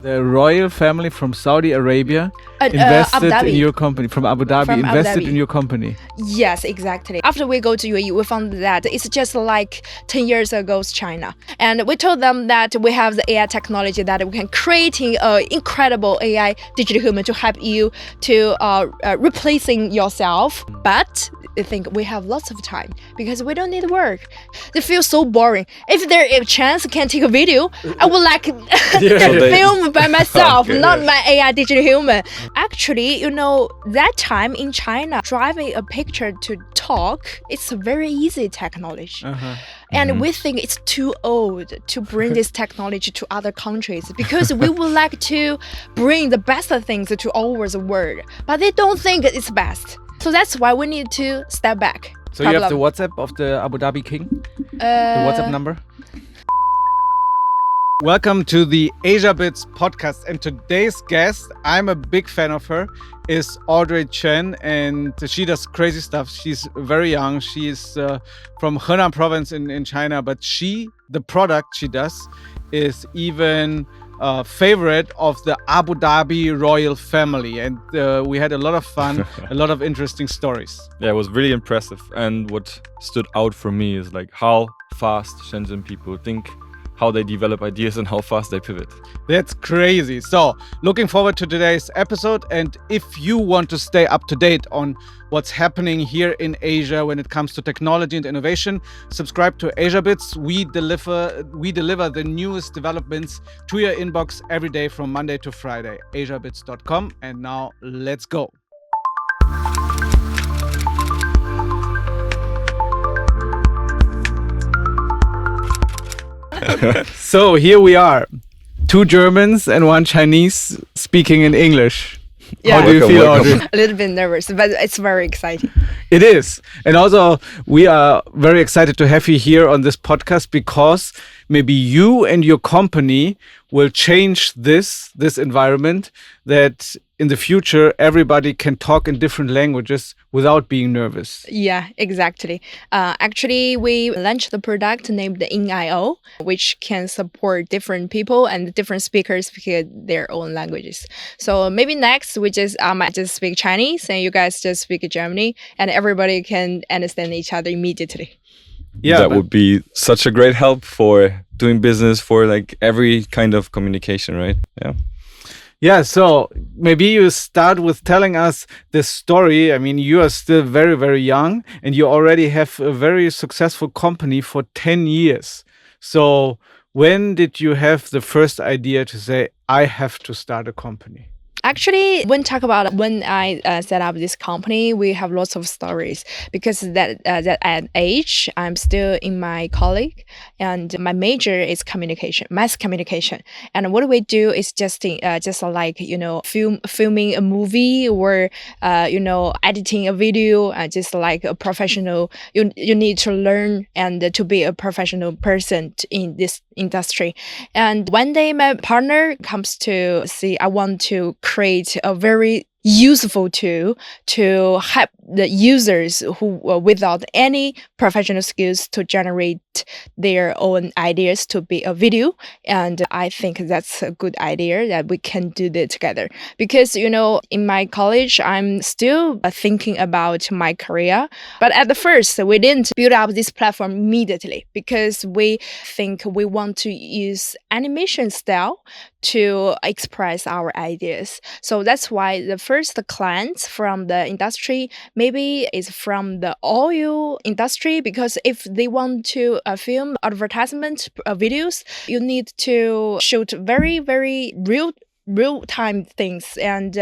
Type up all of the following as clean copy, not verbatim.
The royal family from Saudi Arabia Abu invested in Dhabi. your company, from Abu Dhabi, From Abu invested Dhabi. in your company. Yes, exactly. After we go to UAE, we found that it's just like 10 years ago's China. And we told them that we have the AI technology that we can create an incredible AI digital human to help you to replacing yourself. But they think we have lots of time because we don't need work. They feel so boring. If there is a chance I can take a video, I would like film by myself, Okay, not yes. my AI digital human. Actually, that time in China, driving a picture to talk, it's a very easy technology. And we think it's too old to bring this technology to other countries because we would like to bring the best things to our world. But they don't think it's best. So that's why we need to step back. So you have the WhatsApp of the Abu Dhabi king? The WhatsApp number? Welcome to the Asia Bits podcast. And today's guest, I'm a big fan of her, is Audrey Chen. And she does crazy stuff. She's very young. She's from Henan province in China. But the product she does is even favorite of the Abu Dhabi royal family. And we had a lot of fun, a lot of interesting stories. Yeah, it was really impressive. And what stood out for me is like how fast Shenzhen people think, how they develop ideas and how fast they pivot. That's crazy. So looking forward to today's episode. And if you want to stay up to date on what's happening here in Asia when it comes to technology and innovation, subscribe to Asia Bits. We deliver the newest developments to your inbox every day from Monday to Friday. asiabits.com. And now let's go. So here we are, two Germans and one Chinese speaking in English. Yeah. How do you Welcome, feel, welcome. Audrey? A little bit nervous, but it's very exciting. It is. And also, we are very excited to have you here on this podcast because maybe you and your company will change this environment, that in the future, everybody can talk in different languages without being nervous. Yeah, exactly. Actually, we launched the product named InIO, which can support different people and different speakers speak their own languages. So maybe next we might just speak Chinese and you guys just speak Germany, and everybody can understand each other immediately. Yeah, That would be such a great help for doing business, for like every kind of communication, right? Yeah. Yeah, so maybe you start with telling us the story. I mean, you are still very, very young and you already have a very successful company for 10 years. So when did you have the first idea to say, I have to start a company? Actually, when I set up this company, we have lots of stories because that at age I'm still in my college and my major is communication, mass communication. And what we do is just like filming a movie or editing a video, just like a professional. You need to learn and to be a professional person in this industry. And one day my partner comes to see I want to create a very useful tool to help the users who without any professional skills to generate their own ideas to be a video. And I think that's a good idea that we can do that together because in my college I'm still thinking about my career, but at the first we didn't build up this platform immediately because we think we want to use animation style to express our ideas. So that's why the first clients from the industry maybe is from the oil industry, because if they want to film advertisement videos, you need to shoot very, very real time things. And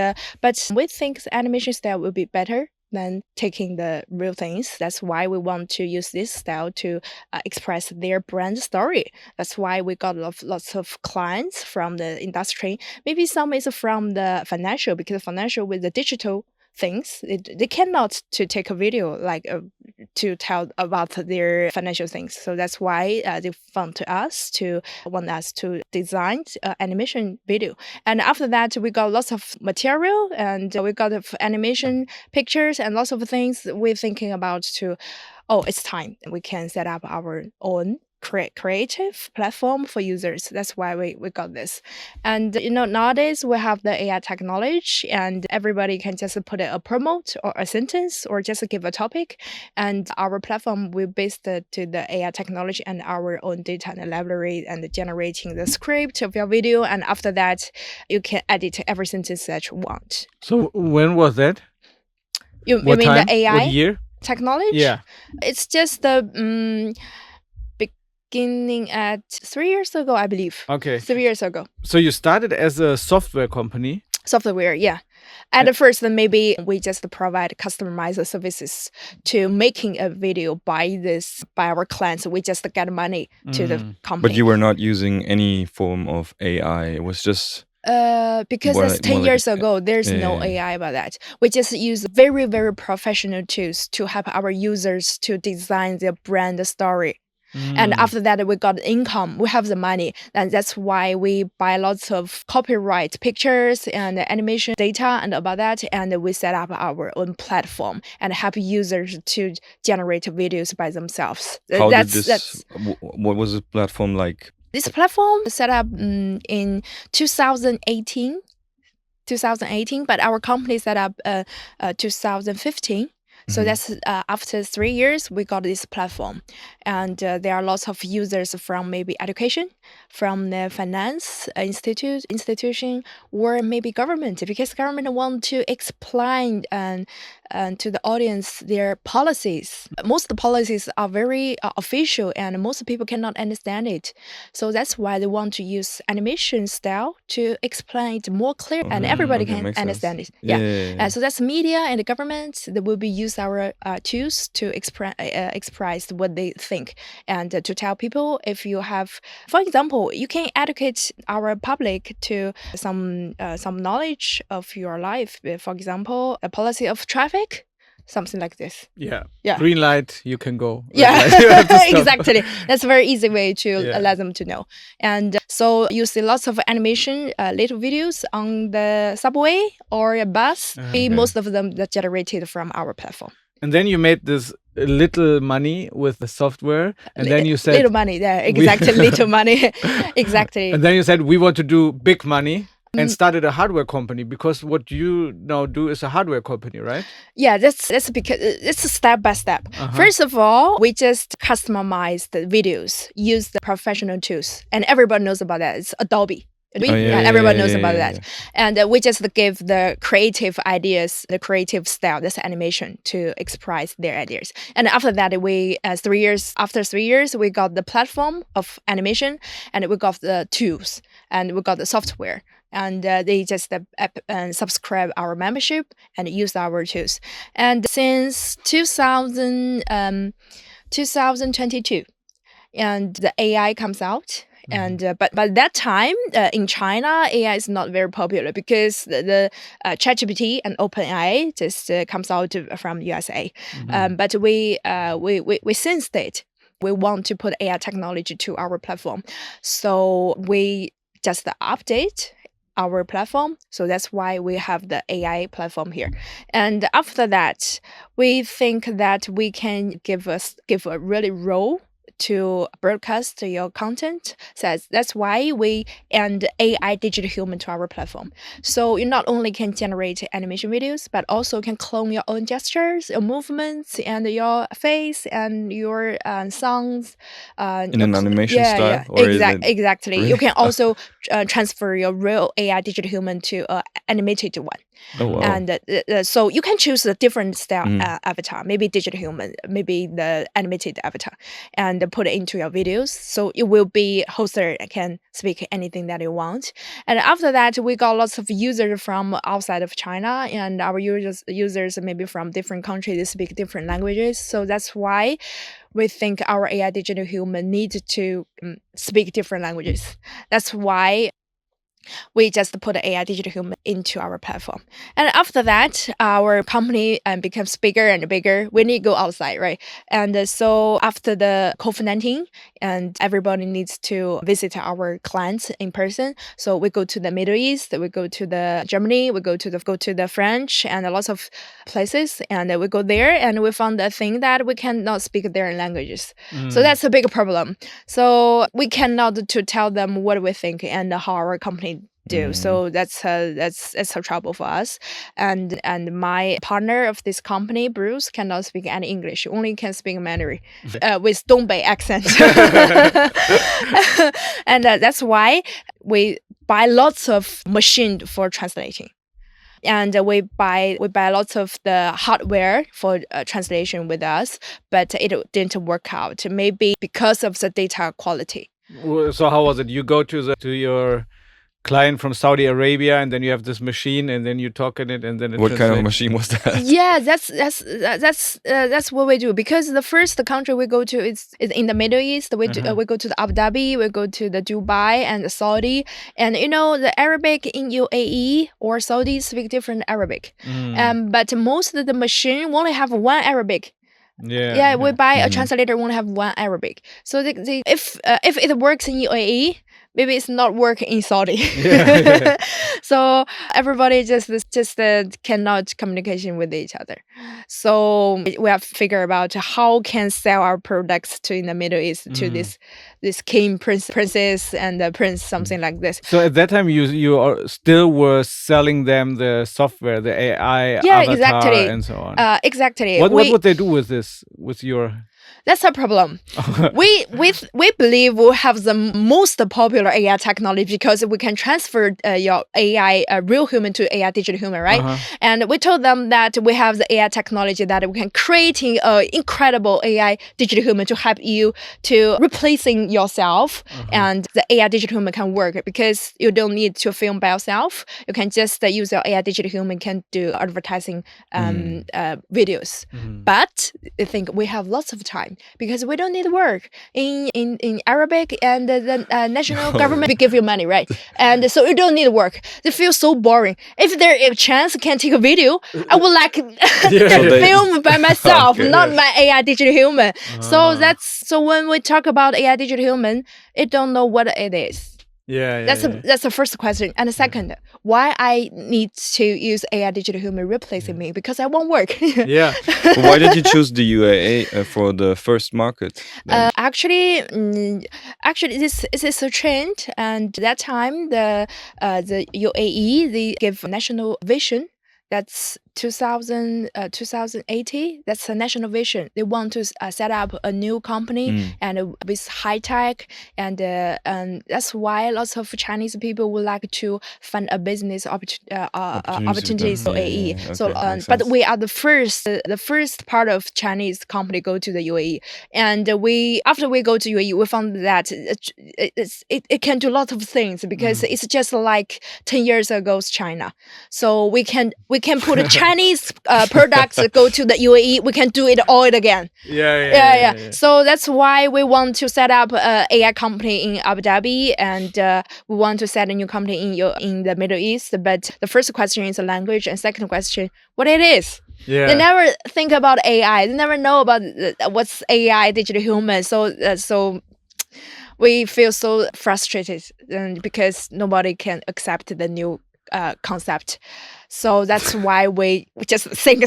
but we think the animation style will be better than taking the real things. That's why we want to use this style to express their brand story. That's why we got lots of clients from the industry. Maybe some is from the financial, because financial with the digital things, they cannot to take a video like to tell about their financial things. So that's why they found to us to want us to design animation video. And after that, we got lots of material and we got animation pictures and lots of things we're thinking about to, oh, it's time we can set up our own creative platform for users. That's why we got this. And nowadays we have the AI technology, and everybody can just put a promote or a sentence or just give a topic, and our platform will base to the AI technology and our own data and library and generating the script of your video. And after that, you can edit every sentence that you want. So when was that? You What mean time? the AI What year? technology? Yeah. It's just the beginning at 3 years ago, I believe. Okay. 3 years ago. So you started as a software company. Software, yeah. At first, then maybe we just provide customized services to making a video by our clients. We just get money to the company. But you were not using any form of AI. It was just because more that's like- 10 more like- years ago, there's no Yeah. AI about that. We just use very, very professional tools to help our users to design their brand story. And after that, we got income. We have the money, and that's why we buy lots of copyright pictures and animation data and about that. And we set up our own platform and help users to generate videos by themselves. how did this? What was the platform like? This platform set up in 2018, but our company set up 2015. So Mhm. that's after 3 years, we got this platform. And there are lots of users from maybe education, from the finance institution, or maybe government, because government want to explain to the audience their policies. Most policies are very official, and most people cannot understand it. So that's why they want to use animation style to explain it more clear, and everybody Okay, can makes understand sense. it. Yeah. Yeah. So that's media and the government. They will be use our tools to express what they think, and to tell people if you have, for example, you can educate our public to some knowledge of your life. For example, a policy of traffic, something like this. Yeah. Yeah. Green light, you can go. Red Yeah, light, you have to stop. exactly. That's a very easy way to Yeah. let them to know. And so you see lots of animation, little videos on the subway or a bus. Okay. Most of them that generated from our platform. And then you made this little money with the software, and then you said little money there, exactly. Little money, exactly. And then you said we want to do big money and Mm. started a hardware company, because what you now do is a hardware company, right? Yeah, that's because it's a step by step. Uh-huh. First of all, we just customize the videos, use the professional tools, and everybody knows about that. It's Adobe. Everyone knows about that. And we just give the creative ideas, the creative style, this animation to express their ideas. And after that, we after 3 years, we got the platform of animation, and we got the tools, and we got the software. And they just subscribe our membership and use our tools. And since 2022, and the AI comes out. And but by that time in China, AI is not very popular because the ChatGPT and OpenAI just comes out from USA. But we sensed it. We want to put AI technology to our platform, so we just update our platform. So that's why we have the AI platform here. And after that, we think that we can give a really role to broadcast your content. So that's why we add AI digital human to our platform. So you not only can generate animation videos, but also can clone your own gestures, your movements, and your face and your songs. In an animation style? Or is it- Exactly. Really? You can also transfer your real AI digital human to an animated one. Oh wow. And so you can choose a different style avatar, maybe digital human, maybe the animated avatar, and put it into your videos. So it will be hoster can speak anything that you want. And after that, we got lots of users from outside of China, and our users maybe from different countries, they speak different languages. So that's why we think our AI digital human need to speak different languages. That's why we just put AI digital human into our platform. And after that, our company becomes bigger and bigger. We need to go outside, right? And so after the COVID-19, and everybody needs to visit our clients in person. So we go to the Middle East, we go to the Germany, we go to the French and lots of places. And we go there and we found the thing that we cannot speak their languages. So that's a big problem. So we cannot to tell them what we think and how our company do. So that's a trouble for us. And my partner of this company, Bruce, cannot speak any English, only can speak Mandarin with Dongbei accent. And that's why we buy lots of machine for translating. And we buy lots of the hardware for translation with us, but it didn't work out. Maybe because of the data quality. So how was it? You go to your client from Saudi Arabia, and then you have this machine, and then you talk in it, and then it What kind of translates. machine was that? Yeah, that's what we do. Because the first country we go to is in the Middle East. We go to the Abu Dhabi, we go to the Dubai and the Saudi, and the Arabic in UAE or Saudi speak different Arabic. But most of the machine only have one Arabic. Yeah. We buy a translator won't have one Arabic. So if it works in UAE, maybe it's not working in Saudi. So everybody just cannot communication with each other. So we have to figure out how can sell our products to in the Middle East to this king, princess, and the prince, something like this. So at that time, you still were selling them the software, the AI avatar, exactly. and so on. Exactly. What would they do with this? With your That's a problem. we believe we have the most popular AI technology because we can transfer your AI real human to AI digital human, right? And we told them that we have the AI technology that we can creating incredible AI digital human to help you to replacing yourself, and the AI digital human can work because you don't need to film by yourself. You can just use your AI digital human can do advertising videos. But I think we have lots of time because we don't need work in Arabic, and the national government will give you money, right? And so you don't need work. They feel so boring. If there is a chance I can take a video, I would like film by myself, not my AI digital human. So when we talk about AI digital human, it don't know what it is. That's the first question. And the second, why I need to use AI digital human replacing me? Because I won't work. But why did you choose the UAE for the first market? Actually, this is a trend. And that time, the UAE, they give national vision. That's 2080. That's a national vision. They want to set up a new company and with high tech, and that's why lots of Chinese people would like to find a business opportunities in UAE. But we are the first part of Chinese company go to the UAE, and after we go to UAE, we found that it can do lots of things because it's just like 10 years ago's China. So we can put a Chinese products go to the UAE. We can do it all again. So that's why we want to set up a AI company in Abu Dhabi, and we want to set a new company in the Middle East. But the first question is the language, and second question, what it is. They never think about AI. They never know about what's AI, digital human. So we feel so frustrated, and because nobody can accept the new concept. So that's why we just think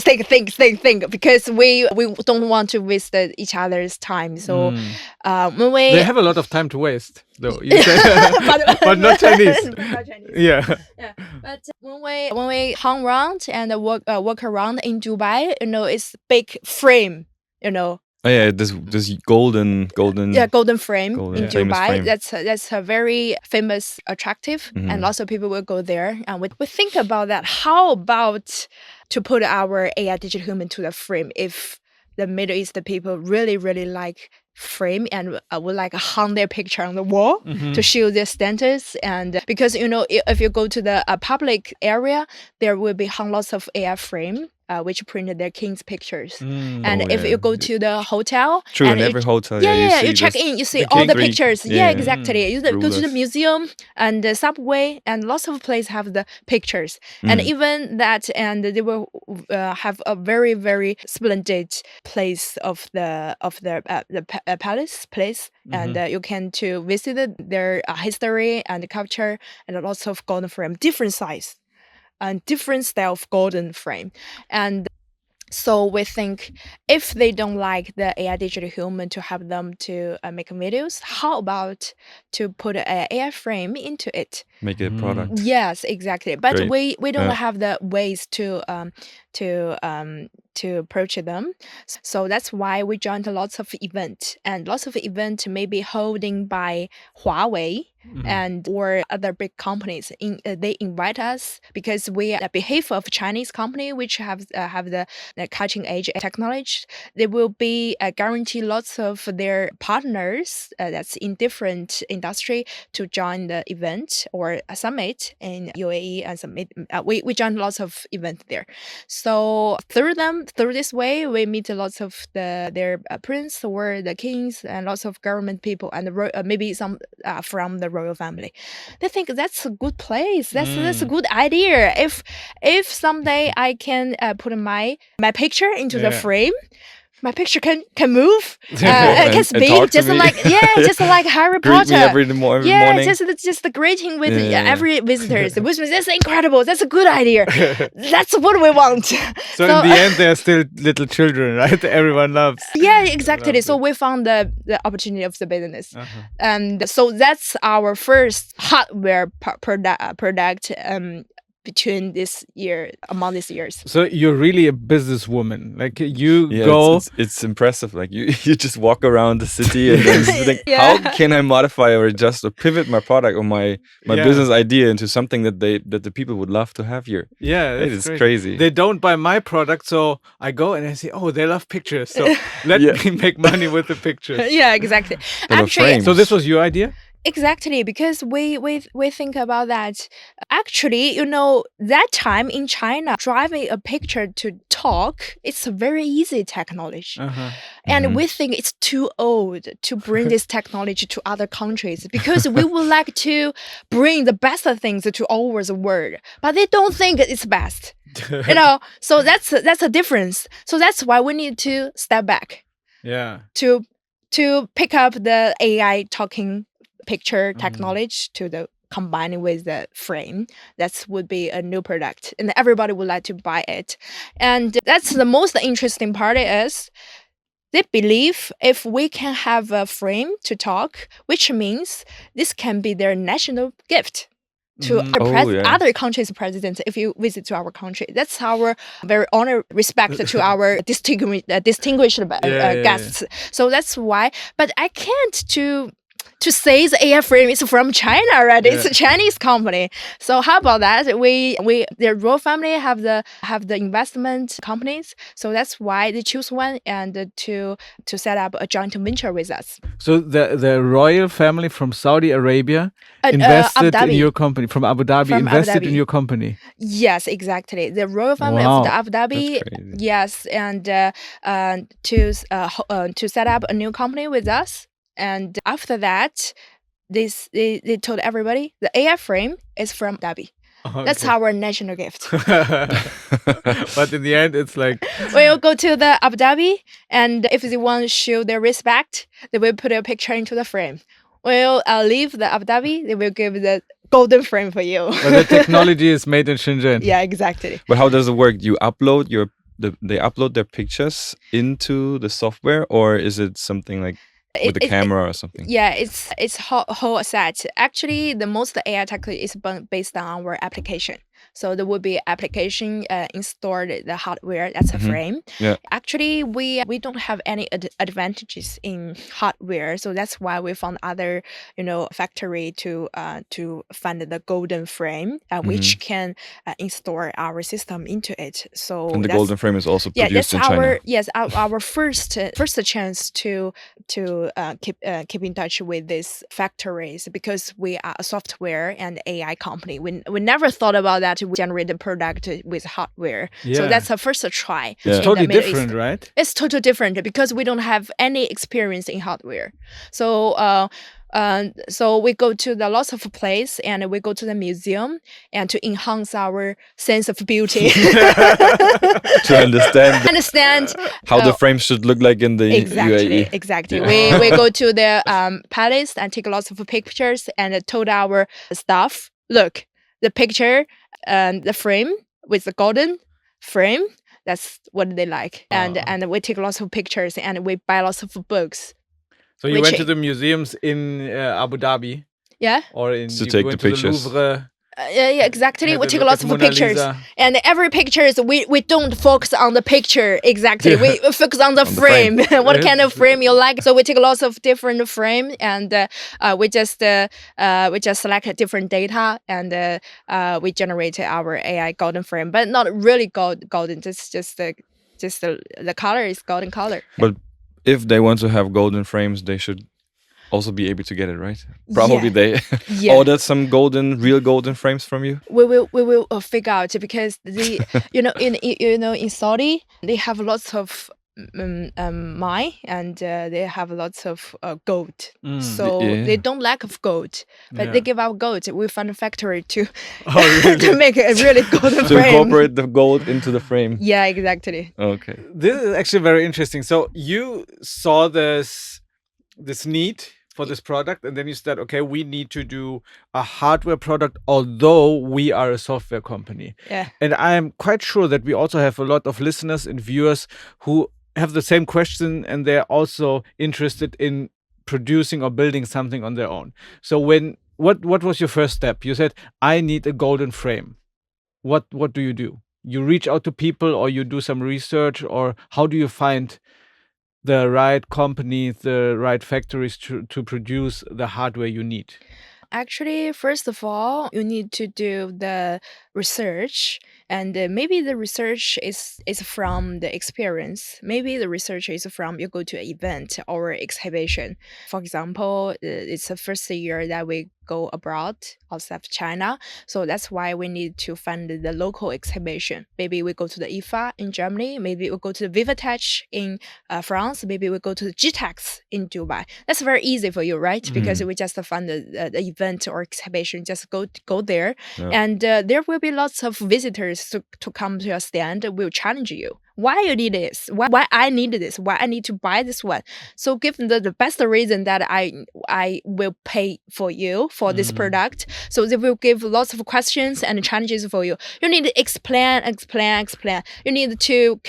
because we don't want to waste each other's time. So when they have a lot of time to waste, though. You said, but not Chinese. But when we hung around and walk around in Dubai, it's big frame, Oh yeah, this golden frame in Dubai. Frame. That's a very famous, attractive, and lots of people will go there. And we think about that. How about to put our AI digital human to the frame? If the Middle East people really like frame and would like hang their picture on the wall to show their status, and because if you go to the public area, there will be hung lots of AI frame. which printed their king's pictures. Mm. And Oh, if yeah. you go to the hotel, True, and in every hotel, yeah, you see you check this in, you see the all the Greek- pictures. yeah, Yeah, yeah. exactly. You go to the Rulers. museum and the subway, and lots of places have the pictures. And Mm. even that, and they will have a very, very splendid place of the palace place, and you can to visit their history and culture, and lots of golden frame, different size and different style of golden frame. And so we think if they don't like the AI digital human to have them to make videos, how about to put an AI frame into it? Make it a Mm. product. Yes, exactly. But Great. we don't Yeah. have the ways to approach them. So that's why we joined lots of event, and lots of event may be holding by Huawei and or other big companies. They invite us because we are behalf of Chinese company which have the cutting edge technology. They will be guarantee lots of their partners that's in different industry to join the event or a summit in UAE, and summit. We joined lots of events there. So through this way, we meet lots of their prince or the kings and lots of government people, and maybe some from the royal family. They think that's a good place. That's a good idea. If someday I can put my picture into the Yeah. frame, my picture can move, And- can and speak, talk to just me. like just like Harry Greet Potter. me every morning. Just the greeting with Yeah. every visitors. Which means that's incredible. That's a good idea. That's what we want. So in the end, they're still little children, right? Everyone loves. Yeah, exactly. Loves So it. we found the opportunity of the business, Uh-huh. and so that's our first hardware product between among these years. So you're really a businesswoman. Like you Yeah, go. it's impressive. Like you just walk around the city and then think, Yeah. how can I modify or adjust or pivot my product or my Yeah. business idea into something that the people would love to have here? Yeah, It that's is great. crazy. They don't buy my product, so I go and I say, "Oh, they love pictures, so let Yeah. me make money with the pictures." Yeah, exactly. But a frame. So this was your idea? Exactly, because we think about that. Actually, that time in China, driving a picture to talk, it's a very easy technology. Uh-huh. And Mhm. we think it's too old to bring this technology to other countries because we would like to bring the best things to our world, but they don't think it's best. So that's a difference. So that's why we need to step back Yeah. to pick up the AI talking picture Mhm. technology to the combining with the frame. That would be a new product, and everybody would like to buy it. And that's the most interesting part is they believe if we can have a frame to talk, which means this can be their national gift to Mhm. Oh, yeah. other countries' presidents if you visit to our country. That's our very honor, respect to our distinguished yeah. guests. So that's why. But I can't to say the AI frame is from China already. It's a Chinese company. So how about that? The royal family have the investment companies. So that's why they choose one and to set up a joint venture with us. So the royal family from Saudi Arabia Abu invested in Dhabi. your company, from Abu Dhabi, From Abu invested in Dhabi. your company. Yes, exactly. The royal family Wow. of the Abu Dhabi. That's crazy. Yes, and to set up a new company with us. And after that, they told everybody the AI frame is from Abu Dhabi. That's Okay. our national gift. But in the end, it's like We'll go to the Abu Dhabi, and if they want to show their respect, they will put a picture into the frame. We'll leave the Abu Dhabi, they will give the golden frame for you. but the technology is made in Shenzhen. Yeah, exactly. But how does it work? You upload they upload their pictures into the software, or is it something like with a camera or something? Yeah, it's whole set. Actually, the most AI technology is based on our application. So there will be application installed the hardware. That's a Mhm. frame. Yeah. Actually, we don't have any advantages in hardware, so that's why we found other factory to find the golden frame, which can install our system into it. So And the that's- golden frame is also yeah, produced that's in China. our first chance to keep in touch with these factories because we are a software and AI company. We never thought about that that we generate the product with hardware. Yeah. So that's our first try. Yeah. It's in totally the Middle different, East. right? It's totally different because we don't have any experience in hardware. So we go to the lots of place and we go to the museum and to enhance our sense of beauty. To understand how the uh, frames should look like in the UAE. Exactly. Yeah. We go to the palace and take lots of pictures and told our staff, look, the picture and the frame with the golden frame. That's what they like, and we take lots of pictures and we buy lots of books. So you Which went to i- the museums in Abu Dhabi, Yeah, or in To you take went the to pictures. the Louvre. yeah, exactly. had We a take look lots at of Mona pictures, Lisa. and every pictures we don't focus on the picture exactly. Yeah. We focus on the On the frame. frame. What kind of frame you like? So we take lots of different frame, and we just select different data, and we generate our AI golden frame, but not really golden. Just the color is golden color. But if they want to have golden frames, they should also be able to get it, right? Probably Yeah. they Yeah. ordered some real golden frames from you. We will figure out because in Saudi they have lots of mine and they have lots of gold. Mm. So Yeah. they don't lack of gold, but Yeah. they give out gold. We found a factory to Oh, really? to make a really golden To frame. incorporate the gold into the frame. Yeah, exactly. Okay. This is actually very interesting. So you saw this need for this product, and then you said, okay, we need to do a hardware product, although we are a software company. Yeah. And I am quite sure that we also have a lot of listeners and viewers who have the same question, and they're also interested in producing or building something on their own. So what was your first step? You said, I need a golden frame. What do? You reach out to people, or you do some research, or how do you find the right companies, the right factories to produce the hardware you need? Actually, first of all, you need to do the research, and maybe the research is from the experience. Maybe the research is from you go to an event or exhibition. For example, it's the first year that we go abroad outside of China, so that's why we need to find the local exhibition. Maybe we go to the IFA in Germany. Maybe we go to the Vivatech in France. Maybe we go to the GTEx in Dubai. That's very easy for you, right? Because we just find the event or exhibition. Just go there, Yeah. and there will be lots of visitors to come to your stand. Will challenge you. Why you need this? Why I need this? Why I need to buy this one? So give them the best reason that I will pay for you for this product. So they will give lots of questions and challenges for you. You need to explain. You need to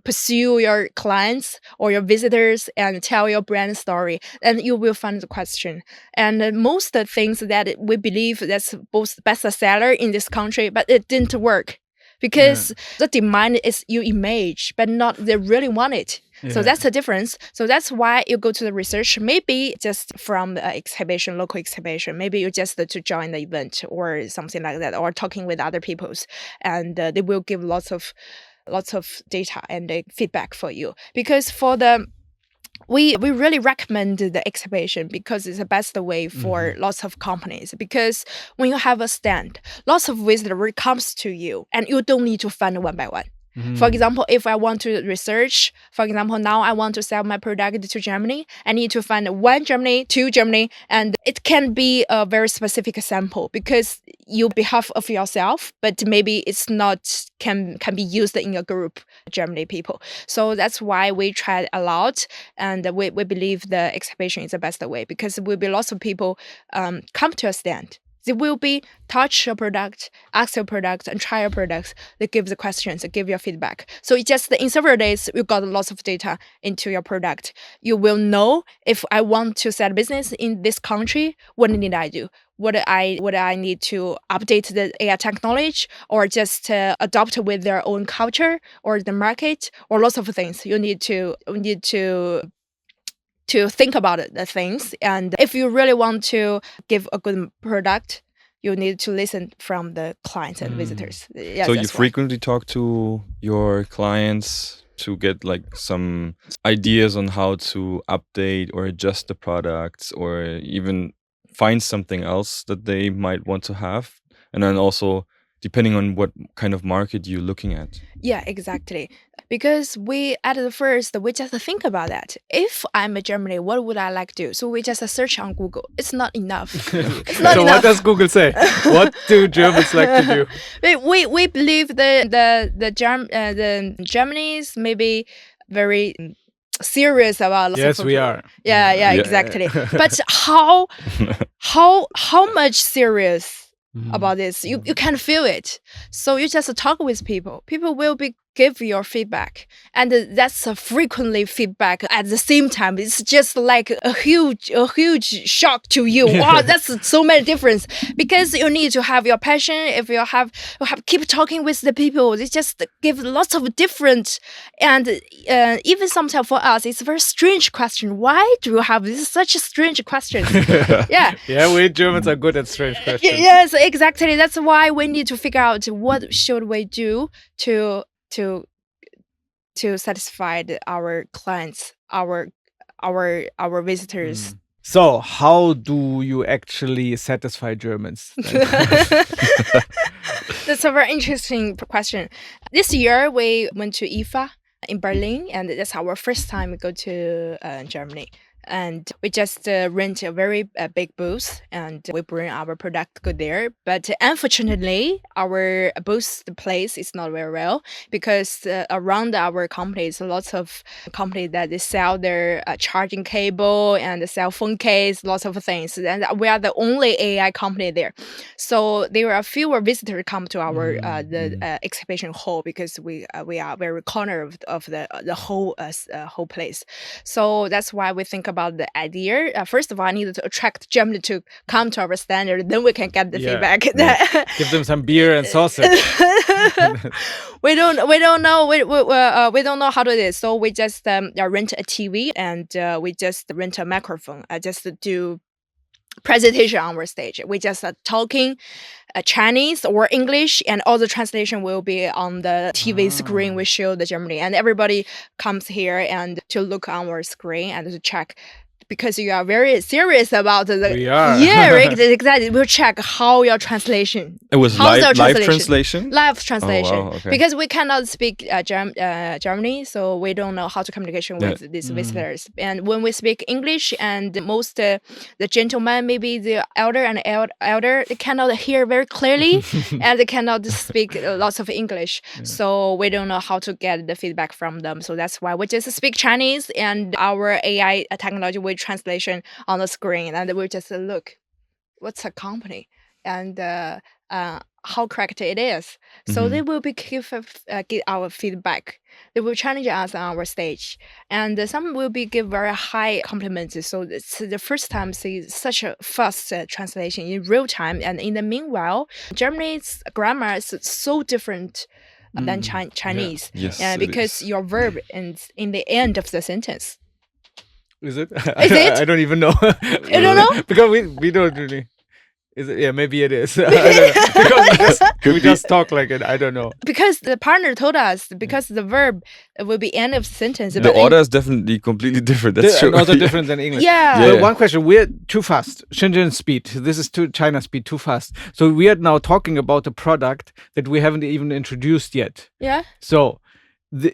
pursue your clients or your visitors and tell your brand story, and you will find the question. And most of the things that we believe that's both bestseller in this country, but it didn't work. Because the demand is your image, but not they really want it. So Yeah. that's the difference. So that's why you go to the research, maybe just from the exhibition, local exhibition. Maybe you just to join the event or something like that, or talking with other peoples, and they will give lots of data and feedback for you. Because for the we really recommend the exhibition because it's the best way for lots of companies. Because when you have a stand, lots of visitors comes to you, and you don't need to find one by one. For example, if I want to research, for example, now I want to sell my product to Germany, I need to find one Germany, two Germany, and it can be a very specific sample because you behalf of yourself, but maybe it's not can be used in a group, Germany people. So that's why we tried a lot, and we believe the exhibition is the best way because there will be lots of people come to a stand. They will be touch your product, ask your product, and try your products. They give the questions, they give your feedback. So it's just in several days, you got lots of data into your product. You will know if I want to set business in this country, what need I do? Would I need to update the AI technology or just adopt with their own culture or the market or lots of things? You need to think about the things. And if you really want to give a good product, you need to listen from the clients and visitors. Yeah, So you that's why. frequently talk to your clients to get like some ideas on how to update or adjust the products or even find something else that they might want to have. And then also depending on what kind of market you're looking at. Yeah, exactly. Because we at the first we just think about that. If I'm in Germany, what would I like to do? So we just search on Google. It's not enough. It's not So enough. what does Google say? What do Germans like to do? We believe the Germany's maybe very serious about lots Yes, of we are. Yeah, Yeah. exactly. But how much serious about this? You can feel it. So you just talk with people. People will give your feedback, and that's a frequently feedback at the same time. It's just like a huge shock to you. Wow, that's so many difference, because you need to have your passion. If you have keep talking with the people, they just give lots of different, and even sometimes for us it's a very strange question. Why do you have this such a strange question? Yeah. Yeah, we Germans are good at strange questions. Yes, exactly. That's why we need to figure out what should we do to satisfy our clients, our visitors. So, how do you actually satisfy Germans? That's a very interesting question. This year we went to IFA in Berlin, and that's our first time we go to Germany. And we just rent a very big booth, and we bring our product go there. But unfortunately, our booth place is not very well, because around our companies, lots of companies that they sell their charging cable and the cell phone case, lots of things. And we are the only AI company there. So there are fewer visitors come to our exhibition hall, because we are very corner of the whole place. So that's why we think about the idea. First of all, I needed to attract Germany to come to our standard. Then we can get the feedback. Give them some beer and sausage. we don't know we don't know how to do this. So we just rent a TV, and we just rent a microphone. Just to do presentation on our stage. We just talking Chinese or English, and all the translation will be on the TV screen. We show the Germany, and everybody comes here and to look on our screen and to check. Because you are very serious about the We are. Yeah, exactly. We'll check how your translation. It was how's live our translation. Live translation. Oh, wow, okay. Because we cannot speak Germany, so we don't know how to communication with these visitors. And when we speak English, and most the gentlemen, maybe the elder, they cannot hear very clearly, and they cannot speak lots of English. So we don't know how to get the feedback from them. So that's why we just speak Chinese, and our AI technology with translation on the screen, and we just look what's a company, and how correct it is. So they will give our feedback. They will challenge us on our stage, and some will give very high compliments. So it's the first time see such a fast translation in real time. And in the meanwhile, Germany's grammar is so different than Chinese. Yes, because your verb is in the end of the sentence. Is it? Is it? I don't even know. You don't know? Because we don't really. Is it? Yeah, maybe it is. I don't know. Because we just talk like it. I don't know. Because the partner told us, because the verb will be end of sentence. The order is definitely completely different. That's true. Also different than English. Yeah. But one question: we're too fast. Shenzhen speed. This is China speed. Too fast. So we are now talking about a product that we haven't even introduced yet. Yeah. So.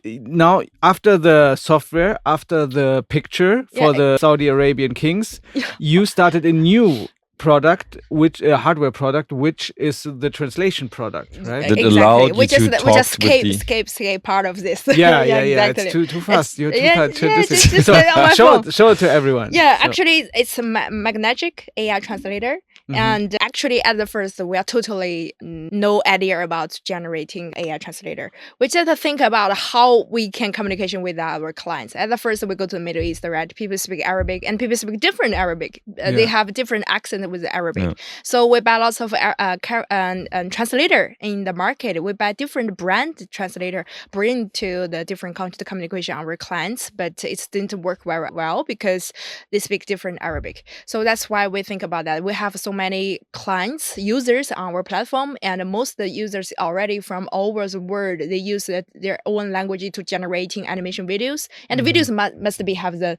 Now, after the software, after the picture for the Saudi Arabian kings, you started a new product, which hardware product, which is the translation product, right? That allowed you we to just talk escape part of this. Yeah. Exactly. It's too fast. You're too fast. Just So on my phone. show it to everyone. Yeah, So- actually, it's a Magnetic AI translator. And actually, at the first, we are totally no idea about generating AI translator. We just think about how we can communication with our clients. At the first, we go to the Middle East, right? People speak Arabic, and people speak different Arabic. They have different accent with the Arabic. So we buy lots of translator in the market. We buy different brand translator, bring to the different country to communication our clients, but it didn't work very well because they speak different Arabic. So that's why we think about that. We have so many clients, users on our platform, and most of the users already from all over the world. They use their own language to generating animation videos, and the videos must be have the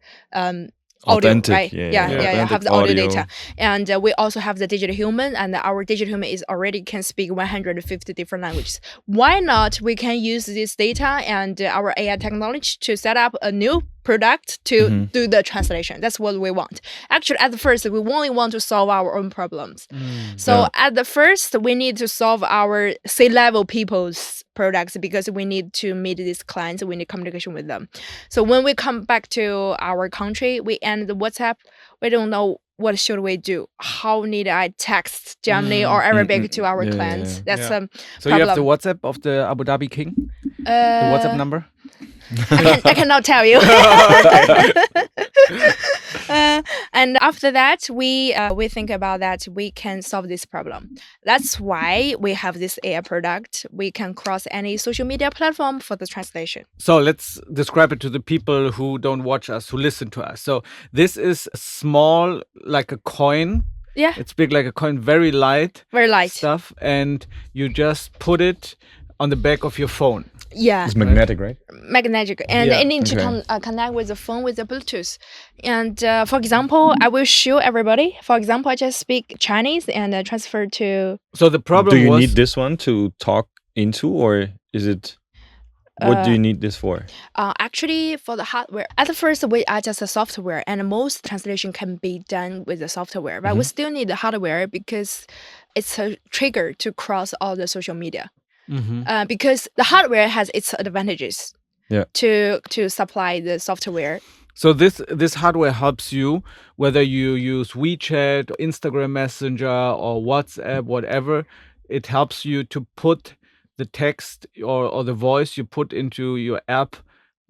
audio, Authentic, right? yeah. Have Authentic the audio audio. data. And we also have the digital human, and our digital human is already can speak 150 different languages. Why not we can use this data and our AI technology to set up a new product to do the translation? That's what we want. Actually, at the first, we only want to solve our own problems. So at the first, we need to solve our C-level people's products because we need to meet these clients. We need communication with them. So when we come back to our country, we end the WhatsApp. We don't know what should we do. How need I text Germany or Arabic to our clients? That's Yeah. a So you have the problem. WhatsApp of the Abu Dhabi king? The WhatsApp number? I cannot tell you. And after that, we think about that we can solve this problem. That's why we have this AI product. We can cross any social media platform for the translation. So let's describe it to the people who don't watch us, who listen to us. So this is small, like a coin. Yeah, It's big like a coin, very light very light. stuff. And you just put it on the back of your phone. Yeah, It's magnetic, right? magnetic, and Yeah, it needs to connect with the phone with the Bluetooth. And for example, I will show everybody. For example, I just speak Chinese and transfer to. So the problem Do you was need this one to talk into, or is it? What do you need this for? Actually, for the hardware, at the first we are just a software, and most translation can be done with the software. But we still need the hardware because it's a trigger to cross all the social media. Because the hardware has its advantages. Yeah. To supply the software. So this hardware helps you whether you use WeChat, Instagram Messenger, or WhatsApp, whatever. It helps you to put the text or the voice you put into your app,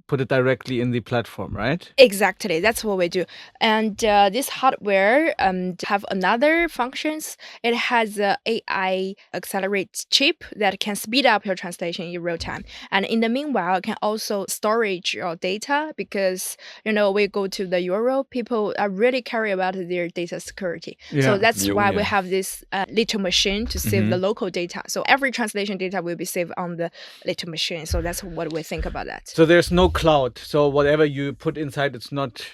put it directly in the platform, right? Exactly, that's what we do. And this hardware have another functions. It has a AI accelerate chip that can speed up your translation in real time. And in the meanwhile, it can also storage your data because we go to the Europe, people are really care about their data security. Yeah. So that's why we Yeah. have this little machine to save the local data. So every translation data will be saved on the little machine. So that's what we think about that. So there's no cloud. So whatever you put inside, it's not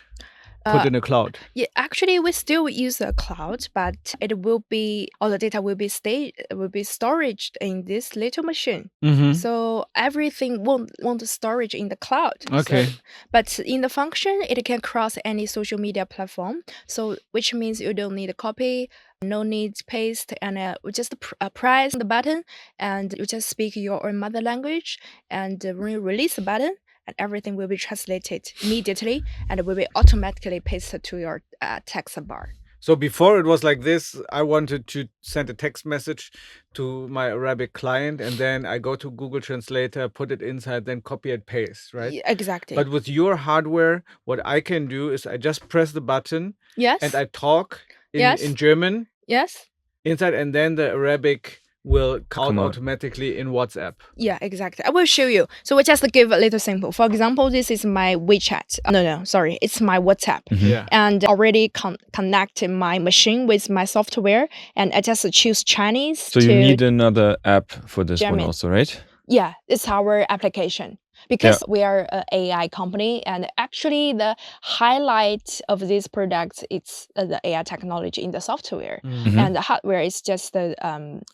put in a cloud. Yeah, actually, we still use a cloud, but it will be all the data will be storaged in this little machine. So everything won't storage in the cloud. Okay. But in the function, it can cross any social media platform. So which means you don't need a copy, no need to paste, and just press the button, and you just speak your own mother language, and when you release the button, and everything will be translated immediately and it will be automatically pasted to your text bar. So before it was like this, I wanted to send a text message to my Arabic client, and then I go to Google Translator, put it inside, then copy and paste, right? Yeah, exactly. But with your hardware, what I can do is I just press the button yes. and I talk Yes. in German Yes. inside, and then the Arabic will come Come out. automatically in WhatsApp. Yeah, exactly. I will show you. So we just give a little sample. For example, this is my WeChat. No, sorry. It's my WhatsApp. Yeah. And already connect my machine with my software. And I just choose Chinese. So you need another app for this German. one also, right? Yeah, it's our application. Because we are an AI company, and actually the highlight of these products it's the AI technology in the software, and the hardware is just the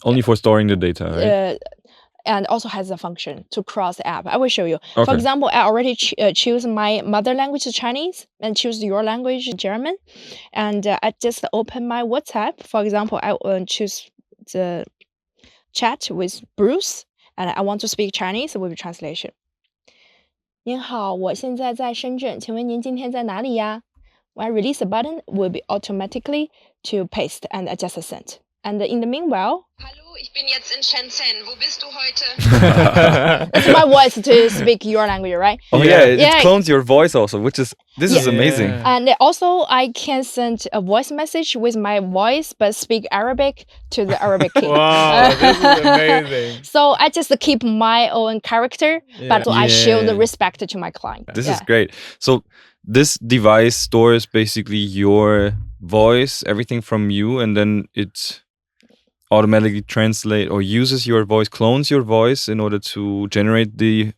Only for storing the data, right? and also has a function to cross the app. I will show you. Okay. For example, I already choose my mother language Chinese and choose your language German, and I just open my WhatsApp. For example, I choose the chat with Bruce, and I want to speak Chinese with translation. 您好，我现在在深圳，请问您今天在哪里呀? When I release the button, will be automatically to paste and adjust the send. And in the meanwhile, Hallo, ich bin jetzt in Shenzhen. Wo bist du heute? that's my voice to speak your language, right? Oh Yeah. yeah, it Yeah. clones your voice also, which is this is amazing. Yeah. And also, I can send a voice message with my voice, but speak Arabic to the Arabic king. Wow, this is amazing. So I just keep my own character, but I show the Yeah. respect to my client. This is great. So this device stores basically your voice, everything from you, and then it automatically translate or uses your voice, clones your voice in order to generate the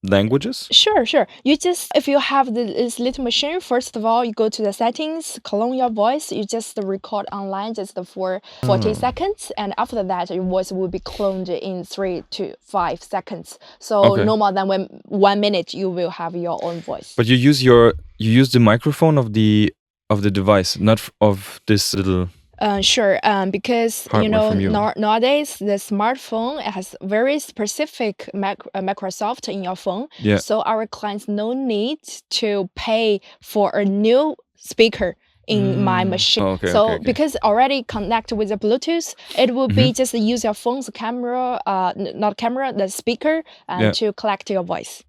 languages? Sure. You just, if you have this little machine, first of all, you go to the settings, clone your voice, you just record online just for 40 seconds. And after that, your voice will be cloned in 3 to 5 seconds. So Okay. no more than 1 minute, you will have your own voice. But you use the microphone of the device, not of this little. Sure, because Hardware from you. nowadays the smartphone has very specific Microsoft in your phone. Yeah. So our clients no need to pay for a new speaker in my machine. Oh, okay, so okay, okay. because already connect with the Bluetooth, it will be just use your phone's camera, not camera, the speaker, to collect your voice.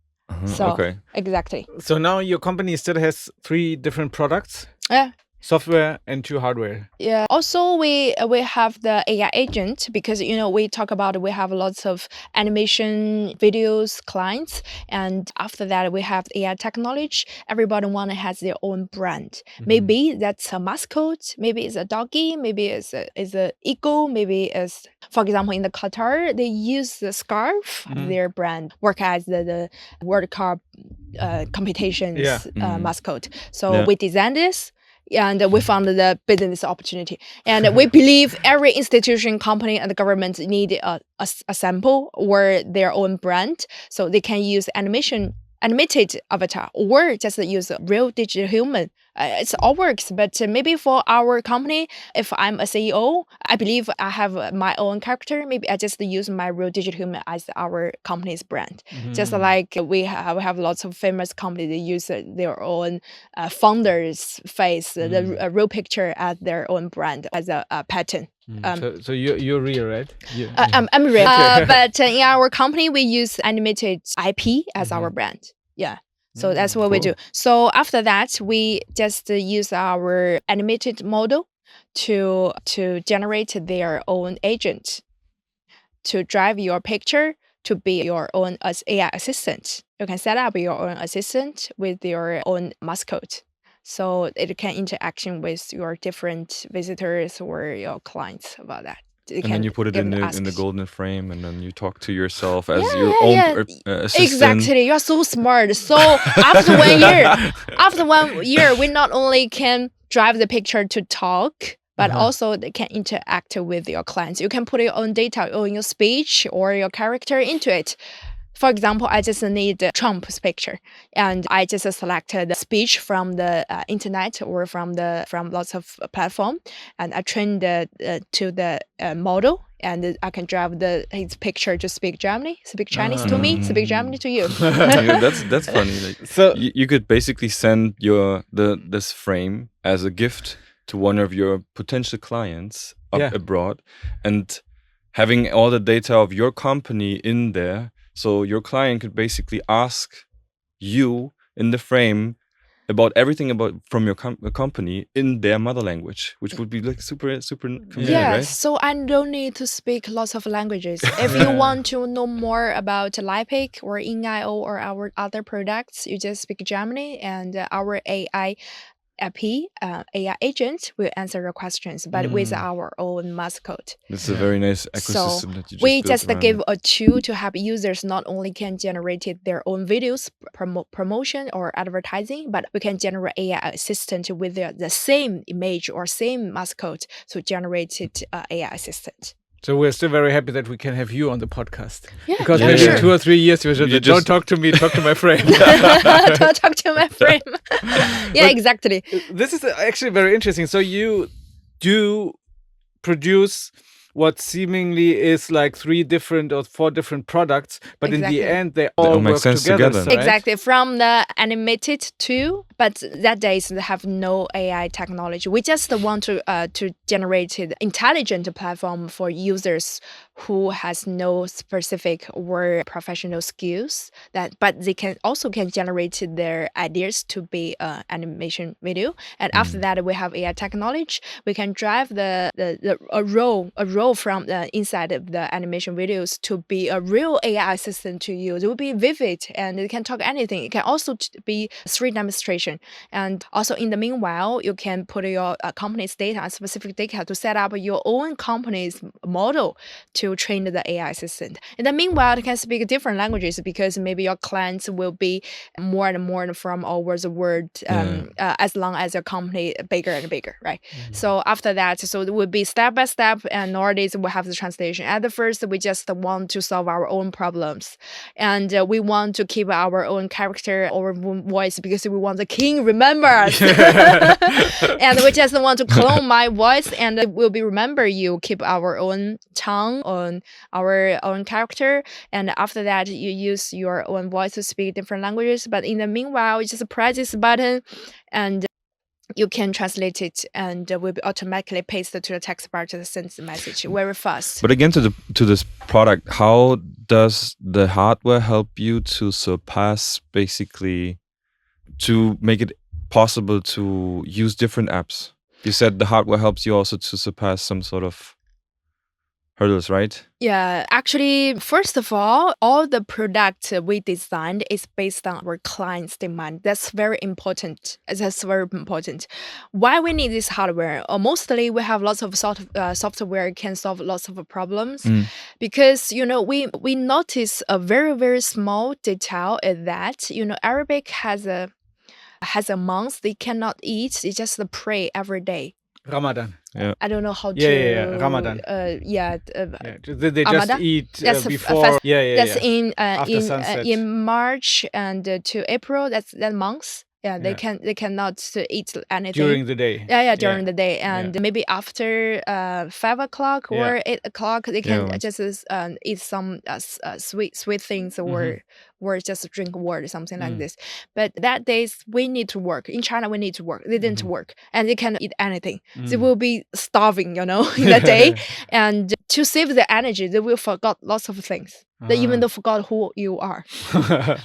So Okay. exactly. So now your company still has 3 different products, Yeah. software and 2 hardware. Yeah. Also, we have the AI agent because we talk about we have lots of animation videos clients, and after that we have AI technology. Everybody has their own brand. Maybe that's a mascot, maybe it's a doggy, maybe it's a eagle, maybe it's, for example, in the Qatar they use the scarf of their brand, work as the World Cup competitions mascot. So we designed this. And we found the business opportunity. And we believe every institution, company, and the government need a sample or their own brand, so they can use animated avatar or just use a real digital human. It's all works, but maybe for our company, if I'm a CEO, I believe I have my own character. Maybe I just use my real digital human as our company's brand. Just like we have lots of famous companies that use their own founder's face, the real picture as their own brand as a pattern. So you're real, right? I'm real. But in our company, we use animated IP as our brand. Yeah. So that's what we do. So after that, we just use our animated model to generate their own agent to drive your picture to be your own AI assistant. You can set up your own assistant with your own mascot. So it can interaction with your different visitors or your clients about that. And then you put it in the golden frame, and then you talk to yourself as Yeah, your yeah, own assistant. Exactly, you are so smart. So after 1 year, we not only can drive the picture to talk, but also they can interact with your clients. You can put your own data or your speech or your character into it. For example, I just need Trump's picture, and I just selected the speech from the internet or from lots of platform, and I trained to the model, and I can drive his picture to speak Chinese to me, speak Germany to you. Yeah, that's funny. Like, So you could basically send this frame as a gift to one of your potential clients abroad, and having all the data of your company in there. So your client could basically ask you in the frame about everything from your company in their mother language, which would be like super convenient, Yes, right? so I don't need to speak lots of languages. If you want to know more about Lipic or InIO or our other products, you just speak Germany, and our AI AI agent will answer your questions, but with our own mascot. It's a very nice So ecosystem that you just we built just around give it. a tool to help users not only can generate their own videos, promotion or advertising, but we can generate AI assistant with the same image or same mascot to generate AI assistant. So we're still very happy that we can have you on the podcast. Yeah, Because yeah, maybe sure. in 2 or 3 years you should You don't just- talk to me, talk to my friend. Don't talk to my friend. Yeah, But- exactly. This is actually very interesting. So you do produce what seemingly is like 3 different or 4 different products, but in Exactly. the end they all make work sense together. together. right? Exactly. From the animated to, but that days they have no AI technology. We just want to generate an intelligent platform for users who has no specific or professional skills but they can generate their ideas to be animation video. And after that we have AI technology. We can drive a role from the inside of the animation videos to be a real AI assistant to you. It will be vivid and it can talk anything. It can also be screen demonstration. And also in the meanwhile, you can put your company's data, specific data, to set up your own company's model to train the AI assistant. In the meanwhile, it can speak different languages because maybe your clients will be more and more from all over the world as long as your company bigger and bigger, right? So after that, so it would be step by step, and nowadays we have the translation. At the first, we just want to solve our own problems, and we want to keep our own character or voice because we want the king remember us. And we just want to clone my voice and it will be remember you, keep our own tongue on our own character, and after that you use your own voice to speak different languages. But in the meanwhile, you just press this button and you can translate it, and will be automatically pasted to the text bar to send the message very fast. But again, to this product, how does the hardware help you to surpass, basically, to make it possible to use different apps? You said the hardware helps you also to surpass some sort of hurdles, right? Yeah, actually, first of all the product we designed is based on our clients' demand. That's very important. Why we need this hardware? Mostly, we have lots of software can solve lots of problems, because we notice a very very small detail is that Arabic has a month they cannot eat. They just pray every day. Ramadan. Yeah. I don't know how to. Yeah. Ramadan. They just Ramadan? eat That's before. That's After sunset. in March and to April. That's that months. Yeah, they cannot eat anything During the day. During the day, and maybe after 5 o'clock or 8 o'clock they can just eat some sweet things or just drink water, something like this. But that days we need to work in China. We need to work. They didn't work, and they cannot eat anything. They will be starving, in that day. And to save the energy, they will forget lots of things. They even don't forgot who you are.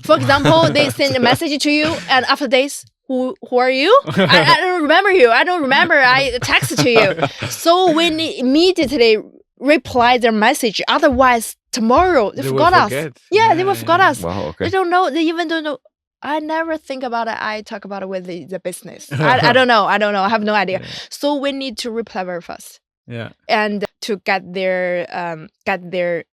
For example, they send a message to you, and after days, who are you? I don't remember you. I don't remember. I texted to you. So we need immediately reply their message. Otherwise, tomorrow they forgot us. Yeah, they will forgot us. Wow, okay. They don't know. They even don't know. I never think about it. I talk about it with the business. I don't know. I have no idea. So we need to reply very fast. Yeah. And to get their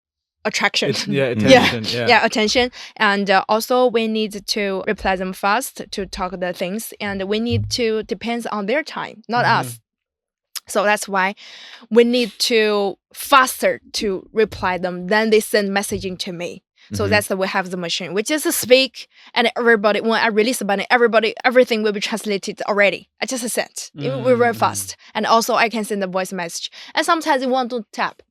attraction. Attention. Attention. And also we need to reply them fast to talk the things, and we need to depends on their time, not us. So that's why we need to faster to reply them. Then they send messaging to me. So that's the we have the machine. We just speak, and everybody, when I release the button, everything will be translated already. I just sent. We're very fast. And also I can send a voice message. And sometimes they want to tap.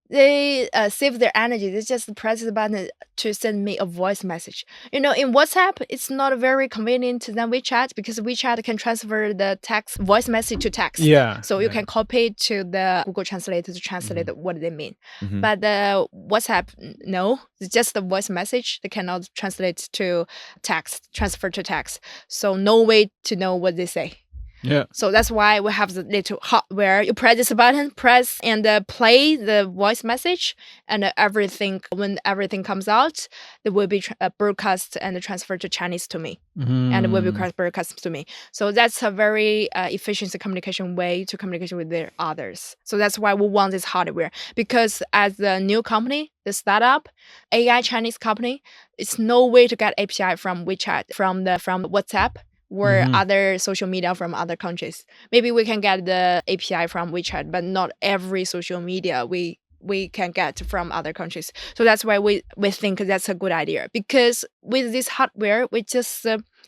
They save their energy. They just press the button to send me a voice message. In WhatsApp, it's not very convenient than WeChat, because WeChat can transfer the text voice message to text. Yeah. So you can copy it to the Google Translator to translate what they mean. But WhatsApp, no, it's just the voice message. They cannot translate to text, transfer to text. So no way to know what they say. Yeah. So that's why we have the little hardware. You press this button, and play the voice message, and when everything comes out, it will be broadcast and transferred to Chinese to me, and it will be broadcast to me. So that's a very efficient communication way to communicate with the others. So that's why we want this hardware, because as a new company, the startup, AI Chinese company, it's no way to get API from WeChat, from WhatsApp, or other social media from other countries. Maybe we can get the API from WeChat, but not every social media we can get from other countries. So that's why we think that's a good idea. Because with this hardware, we just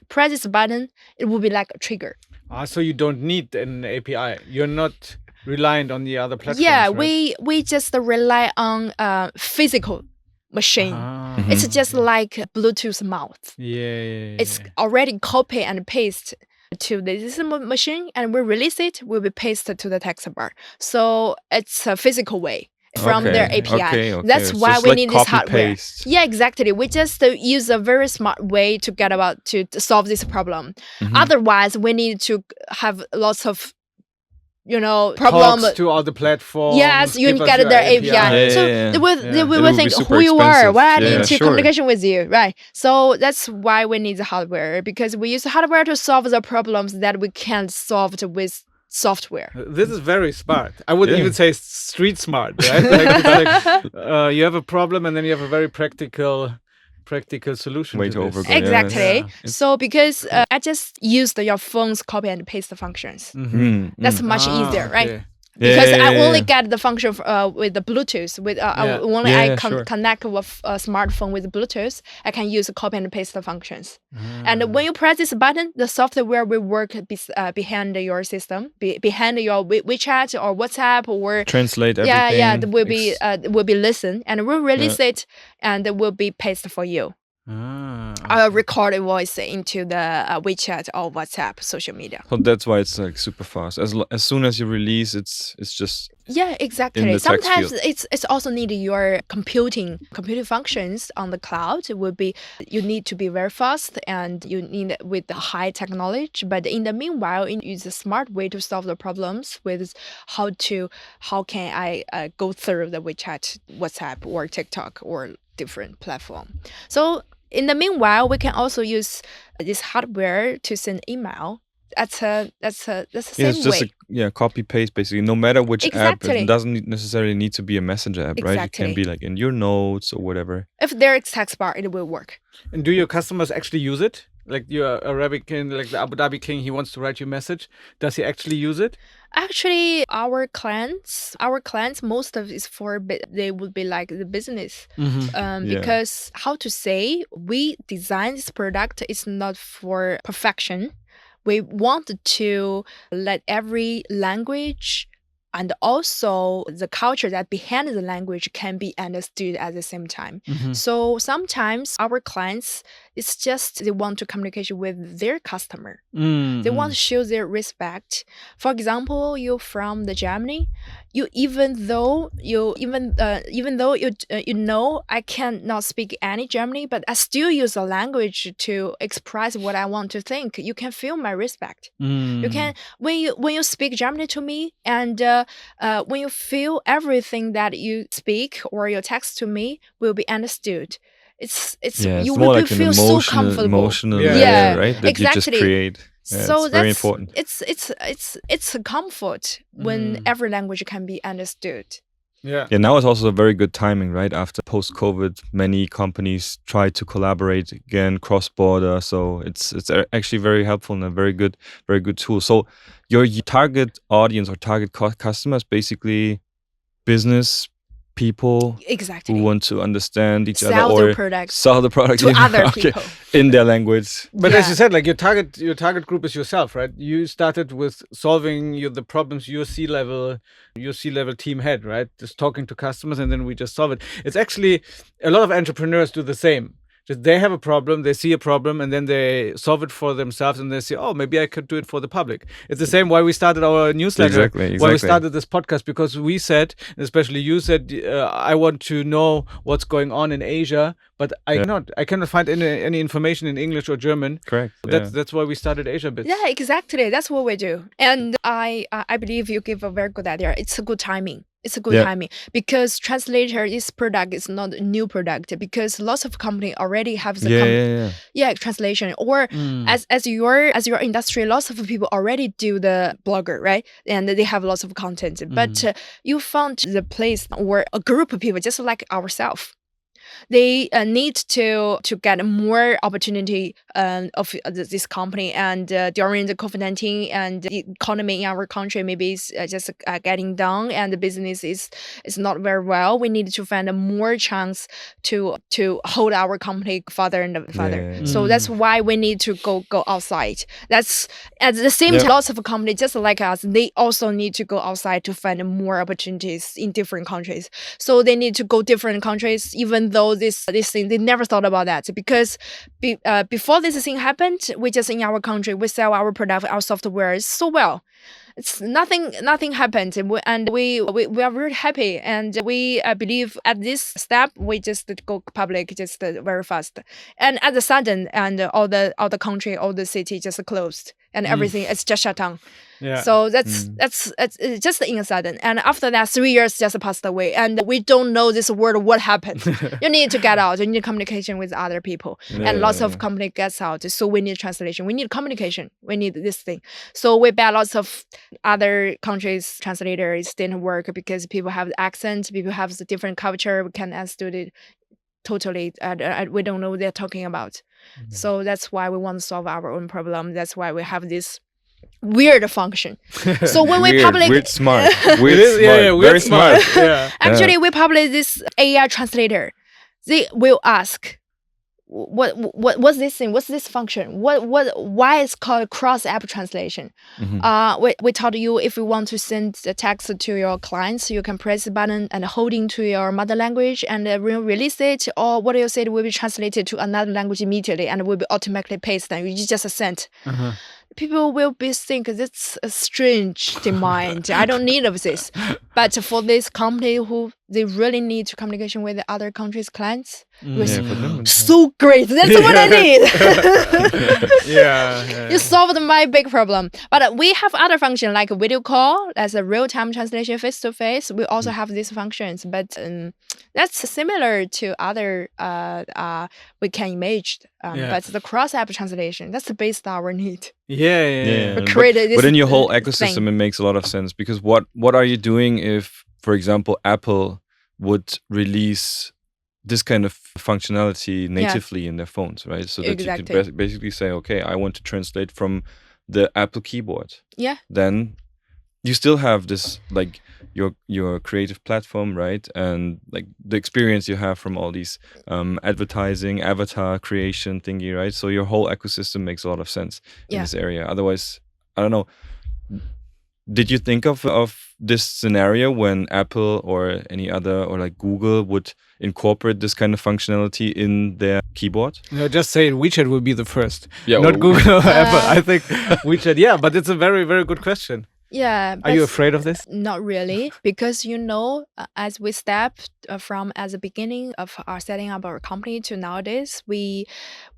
press this button, it will be like a trigger. So you don't need an API. You're not reliant on the other platforms. Yeah, right? we just rely on physical machine. It's just like Bluetooth mouse. Yeah. It's already copy and paste to this machine, and we release it, will be pasted to the text bar. So it's a physical way from their API. Okay. That's So why it's we like need this hardware. paste. Yeah, exactly. We just use a very smart way to solve this problem. Otherwise, we need to have lots of problem Talks to other platforms. Yes, you get their API. So they will think who you are. Why I need to communication with you, right? So that's why we need the hardware, because we use the hardware to solve the problems that we can't solve with software. This is very smart. I would Yeah. even say street smart, right? It's like, you have a problem and then you have a very practical solution Way to to this. overcome. Yeah, Exactly. yeah. So because I just used your phone's copy and paste the functions. That's much easier, right? Okay. Because I only yeah. get the function with the Bluetooth. With Yeah. only Yeah, I yeah, sure. connect with a smartphone with Bluetooth, I can use copy and paste the functions. Ah. And when you press this button, the software will work behind your system, behind your WeChat or WhatsApp or Translate everything. yeah, it will be listened and we'll release it and it will be pasted for you. Record a voice into the WeChat or WhatsApp social media. So that's why it's like super fast. As soon as you release, it's just Yeah, exactly. in the text Sometimes field. it's also need your computing functions on the cloud. It will be you need to be very fast and you need with the high technology. But in the meanwhile, it's a smart way to solve the problems with how can I go through the WeChat, WhatsApp, or TikTok or different platform. So in the meanwhile, we can also use this hardware to send email. That's the same it's just way. copy paste basically. No matter which app, Exactly. it doesn't necessarily need to be a messenger app, right? It can Exactly. be like in your notes or whatever. If there is text bar, it will work. And do your customers actually use it? Like your Arabic king, like the Abu Dhabi king, he wants to write you a message. Does he actually use it? Actually, our clients, most of it's they would be like the business. Yeah. Because how to say, we design this product, it's not for perfection. We want to let every language and also the culture that behind the language can be understood at the same time. So sometimes our clients, it's just they want to communicate with their customer. They want to show their respect. For example, you're from the Germany, even though you know I cannot speak any Germany, but I still use a language to express what I want to think. You can feel my respect. You can when you speak Germany to me, and when you feel everything that you speak or your text to me will be understood. It's you more will like an feel so comfortable. emotional Yeah. layer, right? That you just Exactly. create. Yeah, So it's very that's important. it's a comfort when every language can be understood. Yeah. Yeah, now it's also a very good timing, right? After post-COVID, many companies try to collaborate again cross-border, so it's actually very helpful and a very good tool. So your target audience or target customers, basically business people Exactly. who want to understand each Sell other their or products sell the product to in, other okay, people. in their language. But as Yeah. you said, like your target group is yourself, right? You started with solving the problems your C-level team had, right? Just talking to customers, and then we just solve it. It's actually a lot of entrepreneurs do the same. Just they have a problem, they see a problem, and then they solve it for themselves, and they say, "Oh, maybe I could do it for the public." It's the same why we started our newsletter, Exactly. why we started this podcast, because we said, especially you said, I want to know what's going on in Asia, but I cannot find any information in English or German. Correct. So that's why we started Asia Bits. Yeah, exactly. That's what we do. And I believe you give a very good idea. It's a good timing. It's a good timing because translator, this product is not a new product because lots of company already have the translation. Or as your industry, lots of people already do the blogger, right? And they have lots of content. But you found the place or a group of people just like ourselves. They need to get more opportunity of this company, and during the COVID-19 and the economy in our country maybe is just getting down and the business is not very well. We need to find a more chance to hold our company further and further. So that's why we need to go outside. That's at the same time, lots of companies just like us, they also need to go outside to find more opportunities in different countries. So they need to go different countries, even though this thing they never thought about that because before this thing happened, we just in our country we sell our product, our software so well. It's nothing happened, and we are very happy, and we believe at this step we just go public just very fast, and at the sudden and all the country, all the city just closed, and everything is just shut down. Yeah. So that's it's just in a sudden. And after that, 3 years just passed away, and we don't know this word what happened. You need to get out. You need communication with other people, and lots of company gets out. So we need translation. We need communication. We need this thing. So we bet lots of other countries translators didn't work because people have the accent, people have the different culture. We can't understand it totally. We don't know what they're talking about. So that's why we want to solve our own problem. That's why we have this weird function. So when we publish weird smart, weird very smart. Yeah. actually we publish this AI translator, they will ask what's this thing, what's this function, why it's called cross app translation. We taught you if you want to send the text to your clients, you can press the button and holding to your mother language and release it, or what you said will be translated to another language immediately and will be automatically pasted and you just sent. People will be think that's a strange demand. I don't need of this. But for this company who they really need to communication with the other countries' clients, so great. That's what I need. You solved my big problem. But we have other function like a video call, as a real-time translation face-to-face. We also have these functions, but that's similar to other we can image. But the cross-app translation, that's based on our need. Yeah. But in your whole ecosystem, it makes a lot of sense, because what are you doing if, for example, Apple would release this kind of functionality natively in their phones, right? So that you could basically say, okay, I want to translate from the Apple keyboard. Yeah. Then you still have this, like, your creative platform, right? And like the experience you have from all these advertising, avatar creation thingy, right? So your whole ecosystem makes a lot of sense in this area. Otherwise, I don't know. Did you think of this scenario when Apple or any other, or like Google, would incorporate this kind of functionality in their keyboard? No, just say WeChat will be the first. Yeah, not Google or Apple. I think WeChat. Yeah, but it's a very, very good question. Yeah. Are you afraid of this? Not really, because as we step from as the beginning of our setting up our company to nowadays, we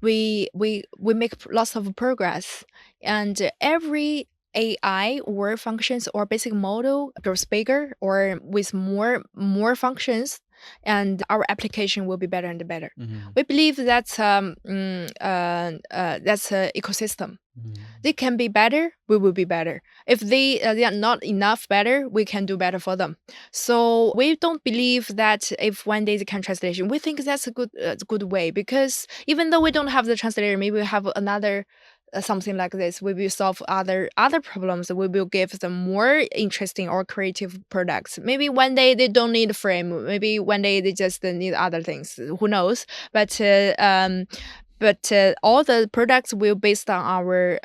make lots of progress, and every AI or functions or basic model grows bigger or with more functions, and our application will be better and better. We believe that's an ecosystem. They can be better, we will be better. If they are not enough better, we can do better for them. So we don't believe that if one day they can translation, we think that's a good way, because even though we don't have the translator, maybe we have another something like this, we will solve other problems. We will give them more interesting or creative products. Maybe one day they don't need a frame. Maybe one day they just need other things. Who knows? But all the products will based on our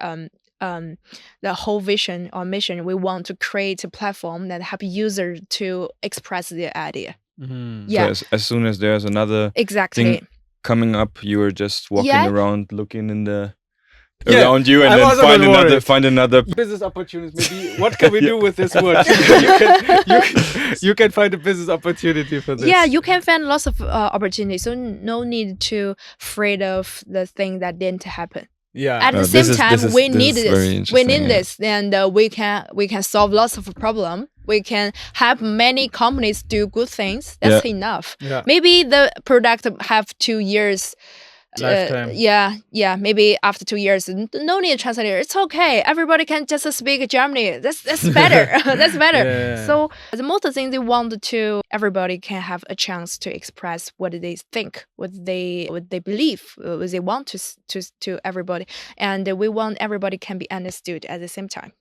the whole vision or mission. We want to create a platform that help users to express their idea. So as soon as there's another thing coming up, you are just walking around looking in the around you, and then find another business opportunities. Maybe what can we do with this word? you can find a business opportunity for this. Yeah, you can find lots of opportunities. So no need to afraid of the thing that didn't happen. Yeah. At the same time, we need this. We need this, and we can solve lots of problems. We can help many companies do good things. That's enough. Yeah. Maybe the product have 2 years. Lifetime. Maybe after 2 years, no need translator. It's okay. Everybody can just speak Germany. That's better. That's better. Yeah. So the most thing they want to, everybody can have a chance to express what they think, what they believe, what they want to everybody, and we want everybody can be understood at the same time.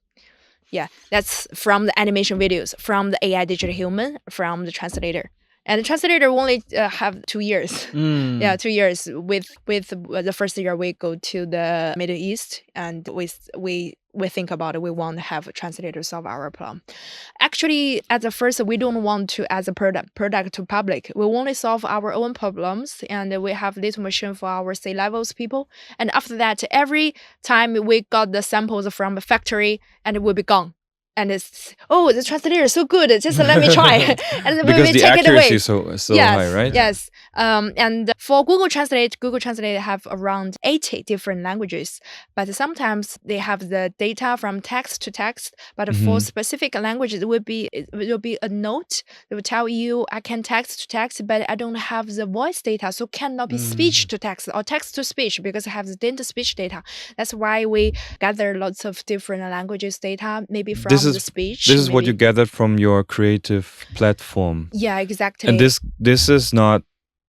Yeah, that's from the animation videos, from the AI digital human, from the translator. And the translator only have 2 years. 2 years. With the first year, we go to the Middle East, and we think about it. We want to have a translator solve our problem. Actually, at the first, we don't want to as a product to public. We want to solve our own problems, and we have little machine for our C-levels people. And after that, every time we got the samples from the factory, and it will be gone. And it's the translator is so good. Just let me try, and then because we the take it away. accuracy is so high, right? Yes. And for Google Translate have around 80 different languages, but sometimes they have the data from text to text. But for specific languages, it will be a note that will tell you I can text to text, but I don't have the voice data, so cannot be speech to text or text to speech because I have the data speech data. That's why we gather lots of different languages data, maybe from the speech. This is what you gathered from your creative platform. Yeah, exactly. And this is not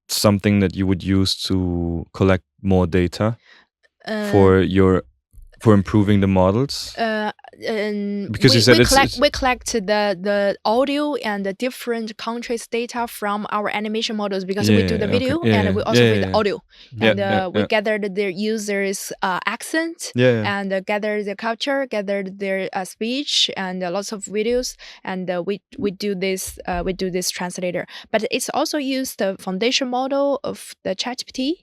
something that you would use to collect more data for improving the models. Because you said we collect the audio and the different countries' data from our animation models because we do the video and we also do the audio. And we gathered their users' accent and gather the culture, gather their speech and lots of videos, and we do this translator. But it's also used the foundation model of the ChatGPT.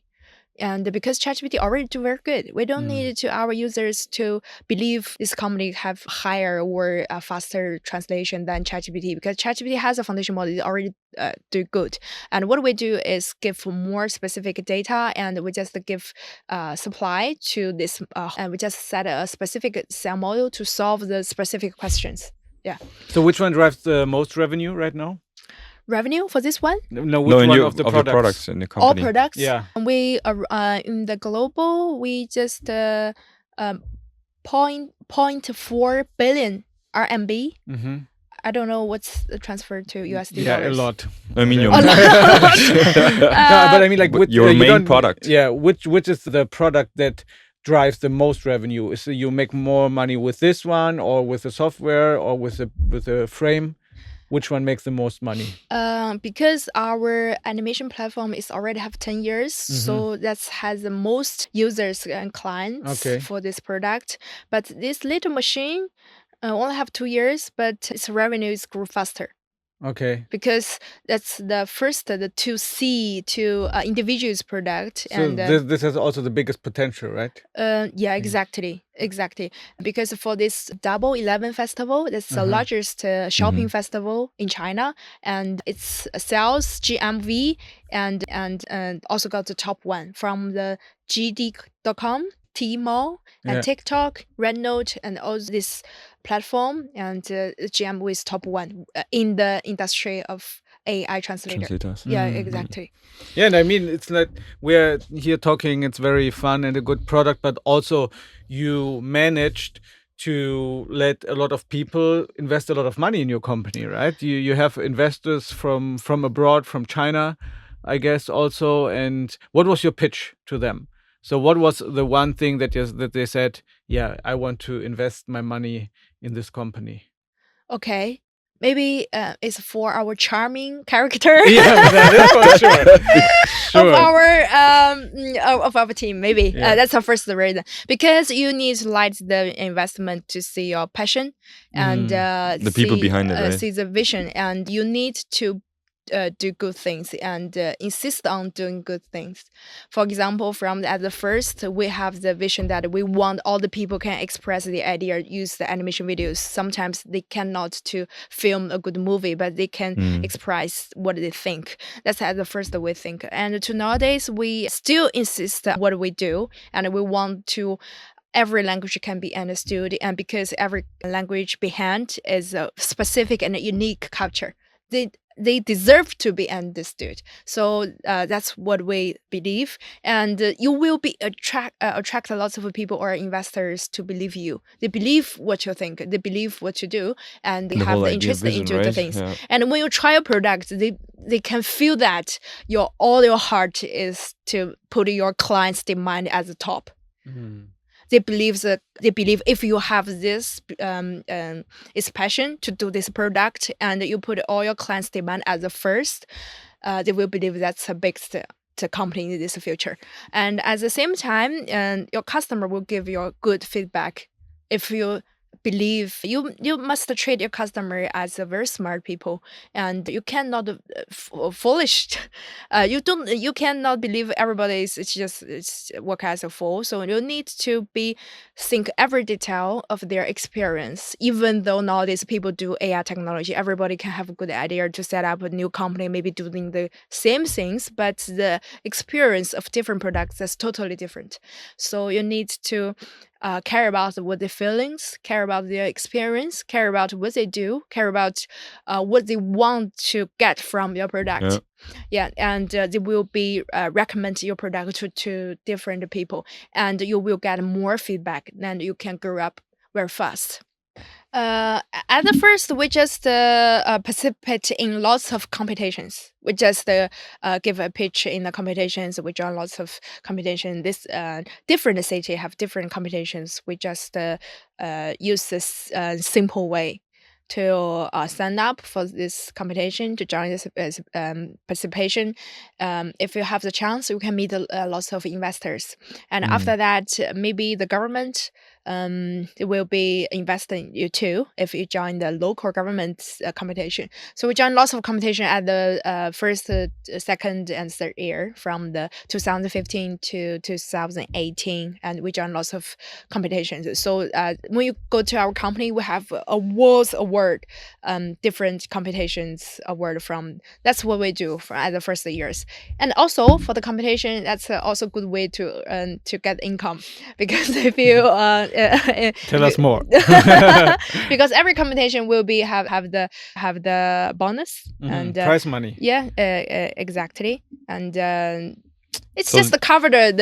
And because ChatGPT already do very good, we don't need to our users to believe this company have higher or faster translation than ChatGPT, because ChatGPT has a foundation model that already do good. And what we do is give more specific data, and we just give supply to this, and we just set a specific cell model to solve the specific questions. Yeah. So which one drives the most revenue right now? Revenue for this one? No, which one of the products in the company? All products. Yeah. And we in the global we just 0.4 billion RMB. I don't know what's the transfer to USD. Yeah, a lot. I mean, no, but I mean, like with your main product. Yeah, which is the product that drives the most revenue? Is you make more money with this one, or with the software, or with the frame? Which one makes the most money? Because our animation platform is already have 10 years, so that has the most users and clients for this product. But this little machine only have 2 years, but its revenues grew faster. Okay. Because that's the first, the 2C to individuals product. So and this has also the biggest potential, right? Yeah, exactly. Because for this Double 11 festival, that's the largest shopping festival in China, and its sales GMV and also got the top one from the JD.com, Tmall, and TikTok, Rednote, and all this platform, and GMV is top one in the industry of AI translators. Yeah, exactly. Yeah, and I mean, it's like we're here talking, it's very fun and a good product, but also you managed to let a lot of people invest a lot of money in your company, right? You have investors from abroad, from China, I guess also. And what was your pitch to them? So what was the one thing that they said, yeah, I want to invest my money in this company? Okay. Maybe it's for our charming character. Yeah, that is for sure. Of our team, maybe. That's our first reason. Because you need to light the investment to see your passion and the people behind it, right? See the vision, and you need to do good things and insist on doing good things. For example, at the first, we have the vision that we want all the people can express the idea, use the animation videos. Sometimes they cannot to film a good movie, but they can express what they think. That's at the first we think. And to nowadays, we still insist on what we do, and we want to every language can be understood, and because every language behind is a specific and a unique culture. They deserve to be understood. So that's what we believe. And you will be attract lots of people or investors to believe you. They believe what you think. They believe what you do. And they have the interest into the things. Yeah. And when you try a product, they can feel that all your heart is to put your client's demand as the top. They believe if you have this is passion to do this product, and you put all your clients' demand as the first, they will believe that's the biggest company in this future. And at the same time, your customer will give you good feedback. If you believe you must treat your customer as a very smart people, and you cannot foolish. You cannot believe everybody is it's work as a fool. So you need to think every detail of their experience. Even though nowadays people do AI technology, everybody can have a good idea to set up a new company, maybe doing the same things, but the experience of different products is totally different. So you need to care about what their feelings, care about their experience, care about what they do, care about what they want to get from your product. Yeah, and they will be recommend your product to different people, and you will get more feedback. Then you can grow up very fast. At the first, we just participate in lots of competitions. We just give a pitch in the competitions. We join lots of competition. This different city have different competitions. We just use this simple way to sign up for this competition, to join this participation. If you have the chance, you can meet lots of investors. And after that, maybe the government it will be investing you too if you join the local government competition. So we join lots of competition at the first, second, and third year from the 2015 to 2018, and we join lots of competitions. So when you go to our company, we have awards award, different competitions award from. That's what we do at the first years, and also for the competition, that's also a good way to get income, because if you tell us more. Because every competition will be have the bonus and prize money. Yeah, exactly, and it's just to cover the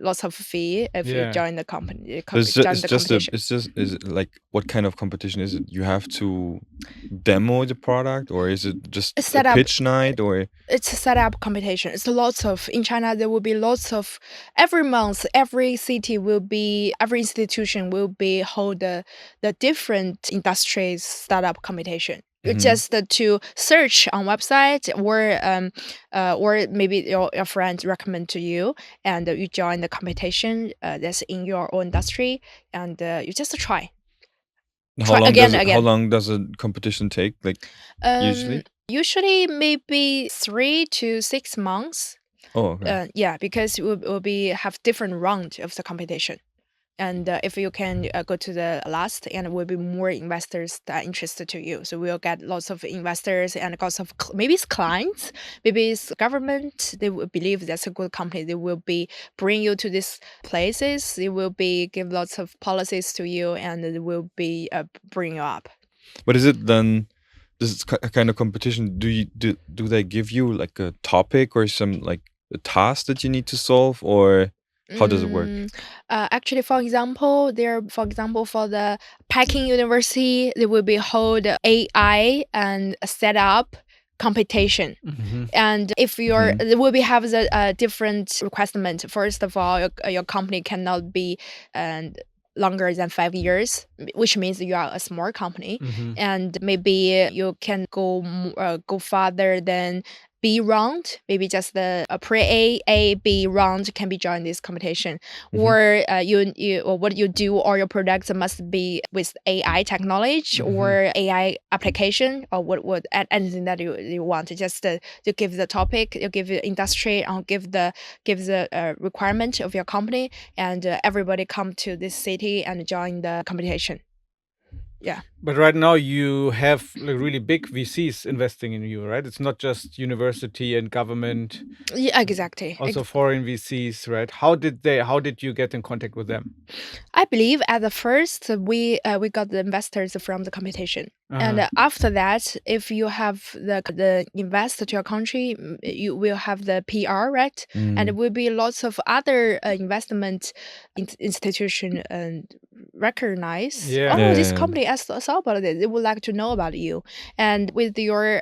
lots of fee if you join the company. Is it like, what kind of competition is it? You have to demo the product, or is it just a pitch night, or it's a setup competition? It's lots of, in China there will be lots of, every month every city will be, every institution will be hold the different industries startup competition. Just to search on website, or maybe your friends recommend to you, and you join the competition that's in your own industry, and you just try. How long does a competition take? Like usually maybe 3 to 6 months. Oh, okay. Yeah, because it will be have different round of the competition. And if you can go to the last, and will be more investors that are interested to you. So we'll get lots of investors and lots of maybe it's clients, maybe it's government. They will believe that's a good company. They will be bring you to these places. They will be give lots of policies to you, and they will be bring you up. But is it then this kind of competition? Do they give you like a topic or some like a task that you need to solve, or how does it work? Actually, for example, for the Peking University, they will be hold AI and set up competition. And if you're, there will be have the different requirement. First of all, your company cannot be longer than 5 years, which means you are a small company, and maybe you can go farther than B round, maybe just the pre-A, B round can be joined this competition, or you or what you do, or your products must be with AI technology or AI application, or what anything that you want. Just to give the topic, you give the industry, and give the requirement of your company, and everybody come to this city and join the competition. Yeah. But right now you have like really big VCs investing in you, right? It's not just university and government. Yeah, exactly. Also foreign VCs, right? How did you get in contact with them? I believe at the first we got the investors from the competition. And after that, if you have the invest to your country, you will have the PR, right? And there will be lots of other investment institution and recognize. This company saw about it. They would like to know about you, and with your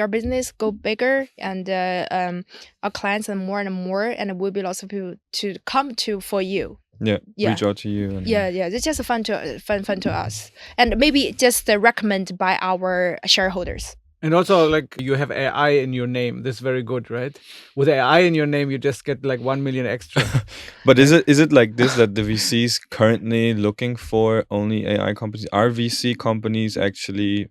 business go bigger, and our clients and more, and it will be lots of people to come to for you. Reach out to you. And it's just fun to us, and maybe just recommend by our shareholders. And also, like, you have AI in your name. This is very good, right? With AI in your name, you just get like 1 million extra. But is it like this that the VCs currently looking for only AI companies? Are VC companies actually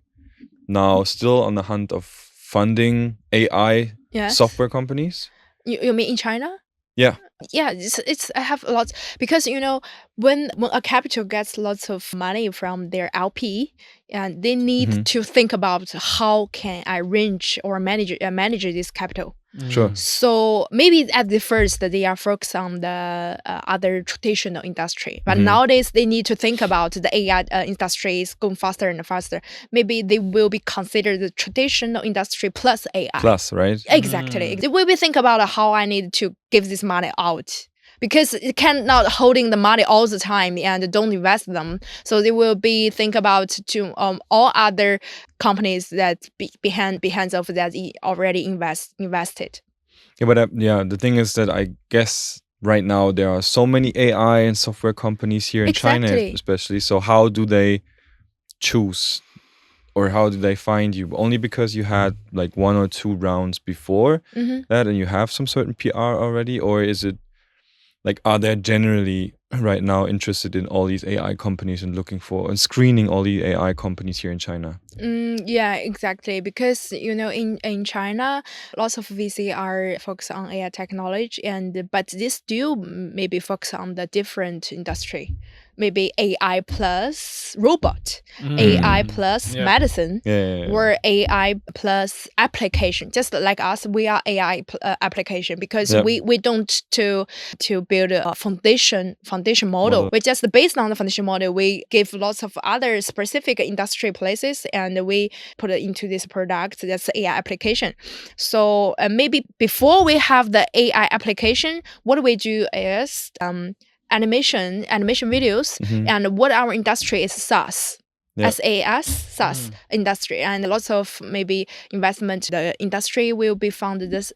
now still on the hunt of funding AI Yes. software companies? You mean in China? Yeah. Yeah, it's I have lots because when a capital gets lots of money from their LP, and they need to think about how can I arrange or manage this capital. Sure. So maybe at the first they are focused on the other traditional industry, but nowadays they need to think about the AI industry is going faster and faster. Maybe they will be considered the traditional industry plus AI. Plus, right? Exactly. They will be think about how I need to give this money out. Because it cannot holding the money all the time and don't invest them, so they will be think about to all other companies that behind of that already invested. Yeah, but the thing is that I guess right now there are so many AI and software companies here in China, Exactly. especially. So how do they choose, or how do they find you? Only because you had like 1 or 2 rounds before that, and you have some certain PR already, or is it like, are they generally right now interested in all these AI companies and looking for and screening all the AI companies here in China? Yeah, exactly. Because in China, lots of VC are focused on AI technology, but they still maybe focus on the different industry. Maybe AI plus robot, AI plus medicine, or AI plus application. Just like us, we are AI application because we don't to build a foundation model. We just based on the foundation model, we give lots of other specific industry places and we put it into this product that's AI application. So maybe before we have the AI application, what we do is animation videos, and what our industry is SaaS. SaaS industry, and lots of maybe investment. The industry will be found this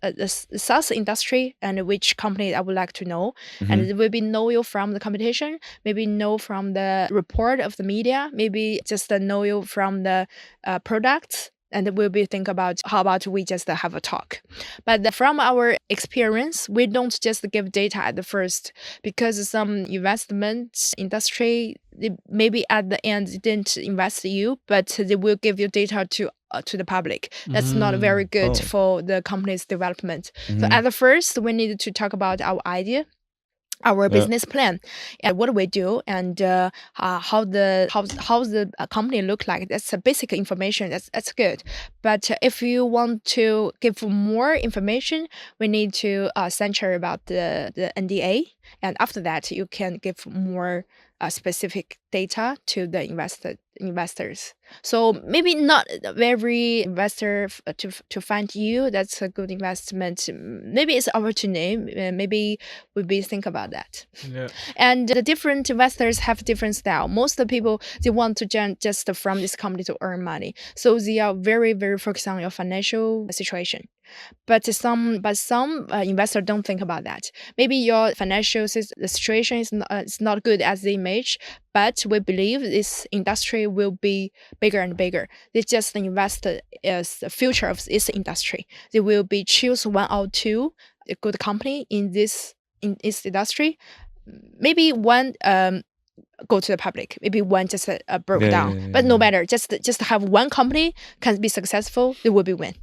SaaS industry, and which company I would like to know, and it will be know you from the competition, maybe know from the report of the media, maybe just know you from the products. And we'll be think about how about we just have a talk. But from our experience, we don't just give data at the first, because some investment industry, maybe at the end didn't invest you, but they will give you data to the public. That's not very good for the company's development. So at the first, we need to talk about our idea, our business plan, and what we do, and how the company look like. That's a basic information. That's good. But if you want to give more information, we need to censure about the NDA, and after that, you can give more specific data to the investors. So maybe not every investor to find you, that's a good investment. Maybe it's opportunity. Maybe we think about that. Yeah. And the different investors have different style. Most of the people, they want to just from this company to earn money. So they are very, very focused on your financial situation. But some investors don't think about that. Maybe your financial situation is not good as the image, but we believe this industry will be bigger and bigger. They just invest as the future of this industry. They will be choose 1 or 2 good company in this industry. Maybe one go to the public. Maybe one just broke down. But no matter, just have one company can be successful. They will be win.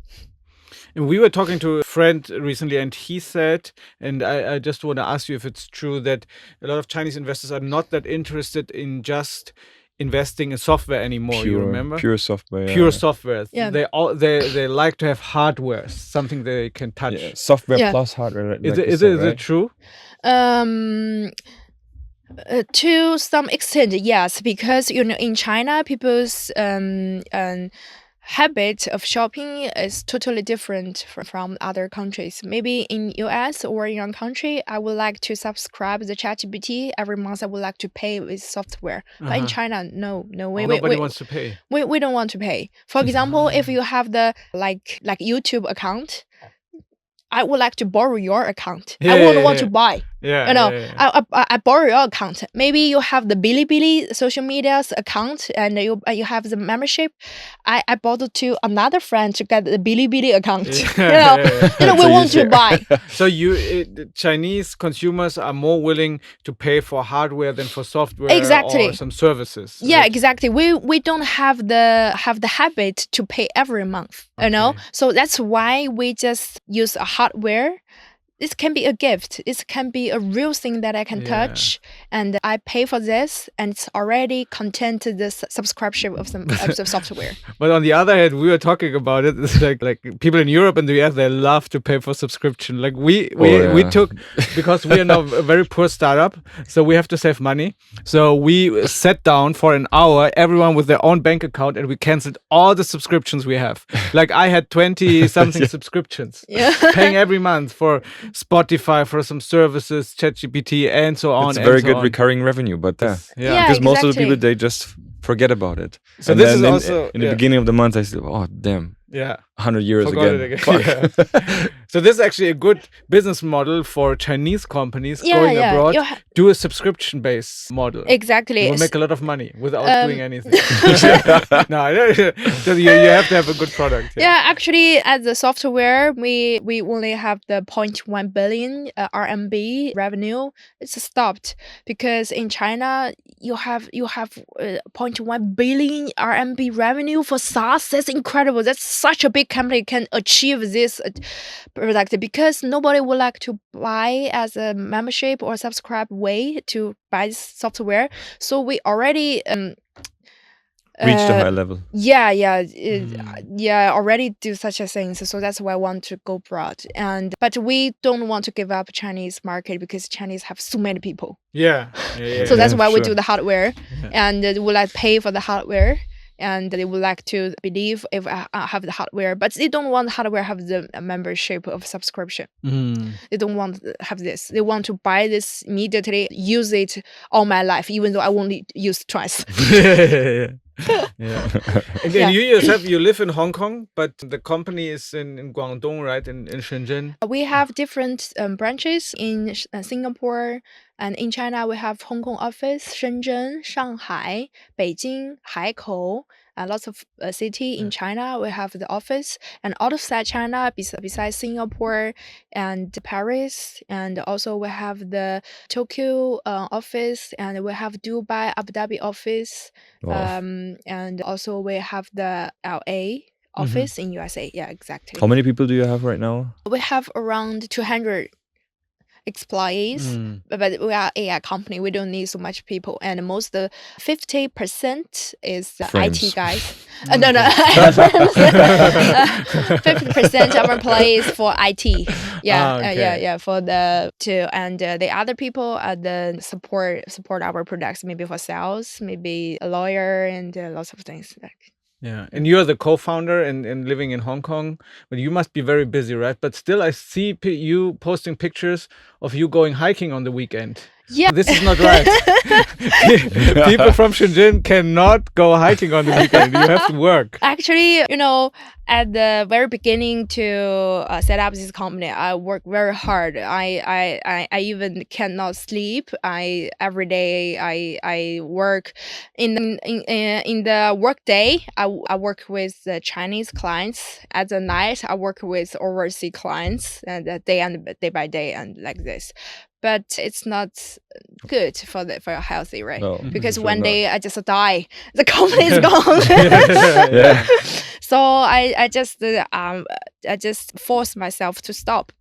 And we were talking to a friend recently, and he said, and I just want to ask you if it's true, that a lot of Chinese investors are not that interested in just investing in software anymore. You remember? Pure software. Pure software. Yeah. They like to have hardware, something they can touch. Yeah. Software plus hardware. Is it true? To some extent, yes, because in China, people's habit of shopping is totally different from other countries. Maybe in US or in your country, I would like to subscribe the ChatGPT every month. I would like to pay with software. But in China, no, nobody wants to pay. We don't want to pay. For example, if you have the like YouTube account, I would like to borrow your account. I wouldn't want to buy. Yeah. You know, yeah. I borrow your account. Maybe you have the Bilibili social media's account and you have the membership. I borrowed to another friend to get the Bilibili account. We want to buy. So the Chinese consumers are more willing to pay for hardware than for software Exactly. or some services. Yeah, right? exactly. We don't have the habit to pay every month. Okay. So that's why we just use a hardware. This can be a gift. This can be a real thing that I can touch, and I pay for this, and it's already content the subscription of some software. But on the other hand, we were talking about it. It's like people in Europe and the US, they love to pay for subscription. Like we took, because we are now a very poor startup, so we have to save money. So we sat down for an hour, everyone with their own bank account, and we canceled all the subscriptions we have. Like I had 20 something subscriptions, paying every month for Spotify, for some services, ChatGPT, and so on. It's very good recurring revenue, but because most of the people, they just forget about it. So and this is then also in the beginning of the month, I said, "Oh damn, 100 euros again." Yeah. So this is actually a good business model for Chinese companies going abroad. Do a subscription-based model. Exactly. You will make a lot of money without doing anything. No, so you have to have a good product. Yeah, actually, as the software, we only have the 0.1 billion RMB revenue. It's stopped because in China you have 0.1 billion RMB revenue for SaaS. That's incredible. That's such a big company can achieve this product because nobody would like to buy as a membership or subscribe way to buy this software. So we already reached a high level. Already do such a thing. So that's why I want to go broad. But we don't want to give up Chinese market because Chinese have so many people. So that's why we do the hardware, and we like pay for the hardware. And they would like to believe if I have the hardware, but they don't want hardware have the membership of subscription. They don't want to have this. They want to buy this immediately, use it all my life, even though I only use twice. Again, you yourself, you live in Hong Kong, but the company is in Guangdong, right? In Shenzhen. We have different branches in Singapore, and in China we have Hong Kong office, Shenzhen, Shanghai, Beijing, Haikou, and lots of city in China. We have the office, and outside China, besides Singapore and Paris, and also we have the Tokyo office, and we have Dubai, Abu Dhabi office. And also we have the LA office in USA. Yeah, exactly. How many people do you have right now? We have around 200 employees, but we are AI company. We don't need so much people, and most 50% is the IT guys. No, 50% of employees for IT. For the two, and the other people are the support our products, maybe for sales, maybe a lawyer, and lots of things like. Yeah, and you're the co-founder and living in Hong Kong, but you must be very busy, right? But still, I see you posting pictures of you going hiking on the weekend. Yeah. This is not right. People from Shenzhen cannot go hiking on the weekend. You have to work. Actually, at the very beginning to set up this company, I work very hard. I even cannot sleep. Every day I work in the work day. I work with the Chinese clients. At the night, I work with overseas clients, and day by day, and like this. But it's not good for your healthy, right? No, because sure one day not. I just die, the company is gone. So I just force myself to stop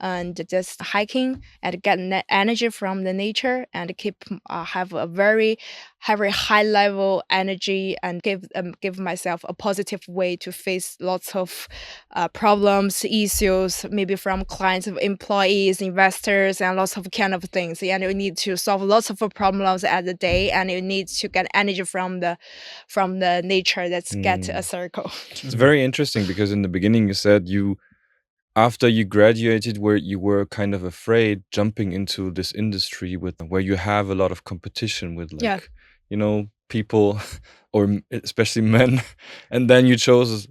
and just hiking and get energy from the nature and have a very high level energy and give myself a positive way to face lots of problems, issues, maybe from clients, employees, investors, and lots of kind of things. And you need to solve lots of problems at the day, and you need to get energy from the nature. That's get a circle. It's very interesting because in the beginning you said after you graduated, where you were kind of afraid jumping into this industry where you have a lot of competition with people or especially men, and then you chose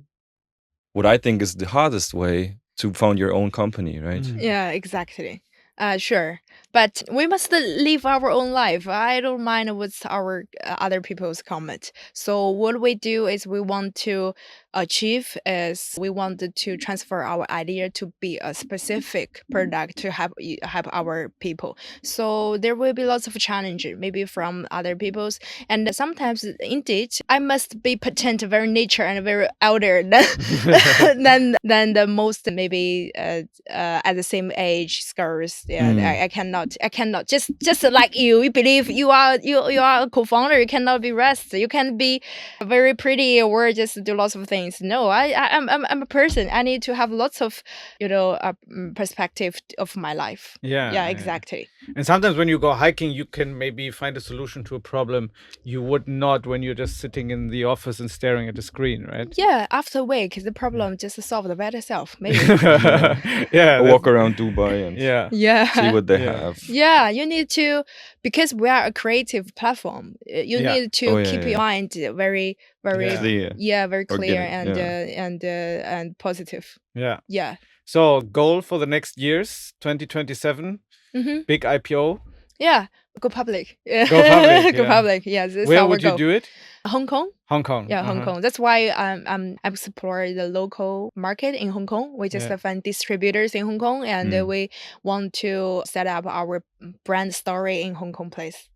what I think is the hardest way to found your own company, right? Yeah, exactly. Sure. But we must live our own life. I don't mind what's our other people's comment. So what we do is we want to achieve is we wanted to transfer our idea to be a specific product to help our people. So there will be lots of challenges maybe from other people's, and sometimes indeed I must be pretend very nature and very elder than than the most maybe at the same age girls. Yeah, I cannot just like you believe you are a co-founder, you cannot be rest, you can be very pretty or just do lots of things. No, I'm a person. I need to have lots of perspective of my life. Yeah, exactly. And sometimes when you go hiking, you can maybe find a solution to a problem you would not when you're just sitting in the office and staring at the screen, right? Yeah, after a week the problem just solved by itself maybe. Yeah, walk around Dubai and see what they have. Yeah, you need to, because we are a creative platform, you need to keep your mind very clear. Very clear and positive. Yeah. So goal for the next years, 2027, big IPO. Yeah, go public. Go public. Go public. Yes. Where would you do it? Hong Kong. Hong Kong. Yeah, Hong Kong. That's why I'm exploring the local market in Hong Kong. We just find distributors in Hong Kong, and we want to set up our brand story in Hong Kong place.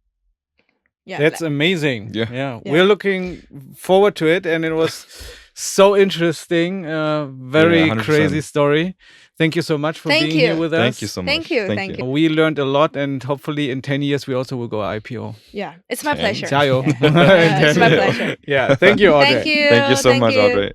Yeah, that's amazing. Yeah, we're looking forward to it, and it was so interesting. Very crazy story. Thank you so much for being here with us. Thank you so much. Thank you. We learned a lot, and hopefully in 10 years we also will go IPO. Yeah, it's my pleasure. It's my pleasure. Yeah, thank you, Audrey. Thank you. Thank you so much, Audrey.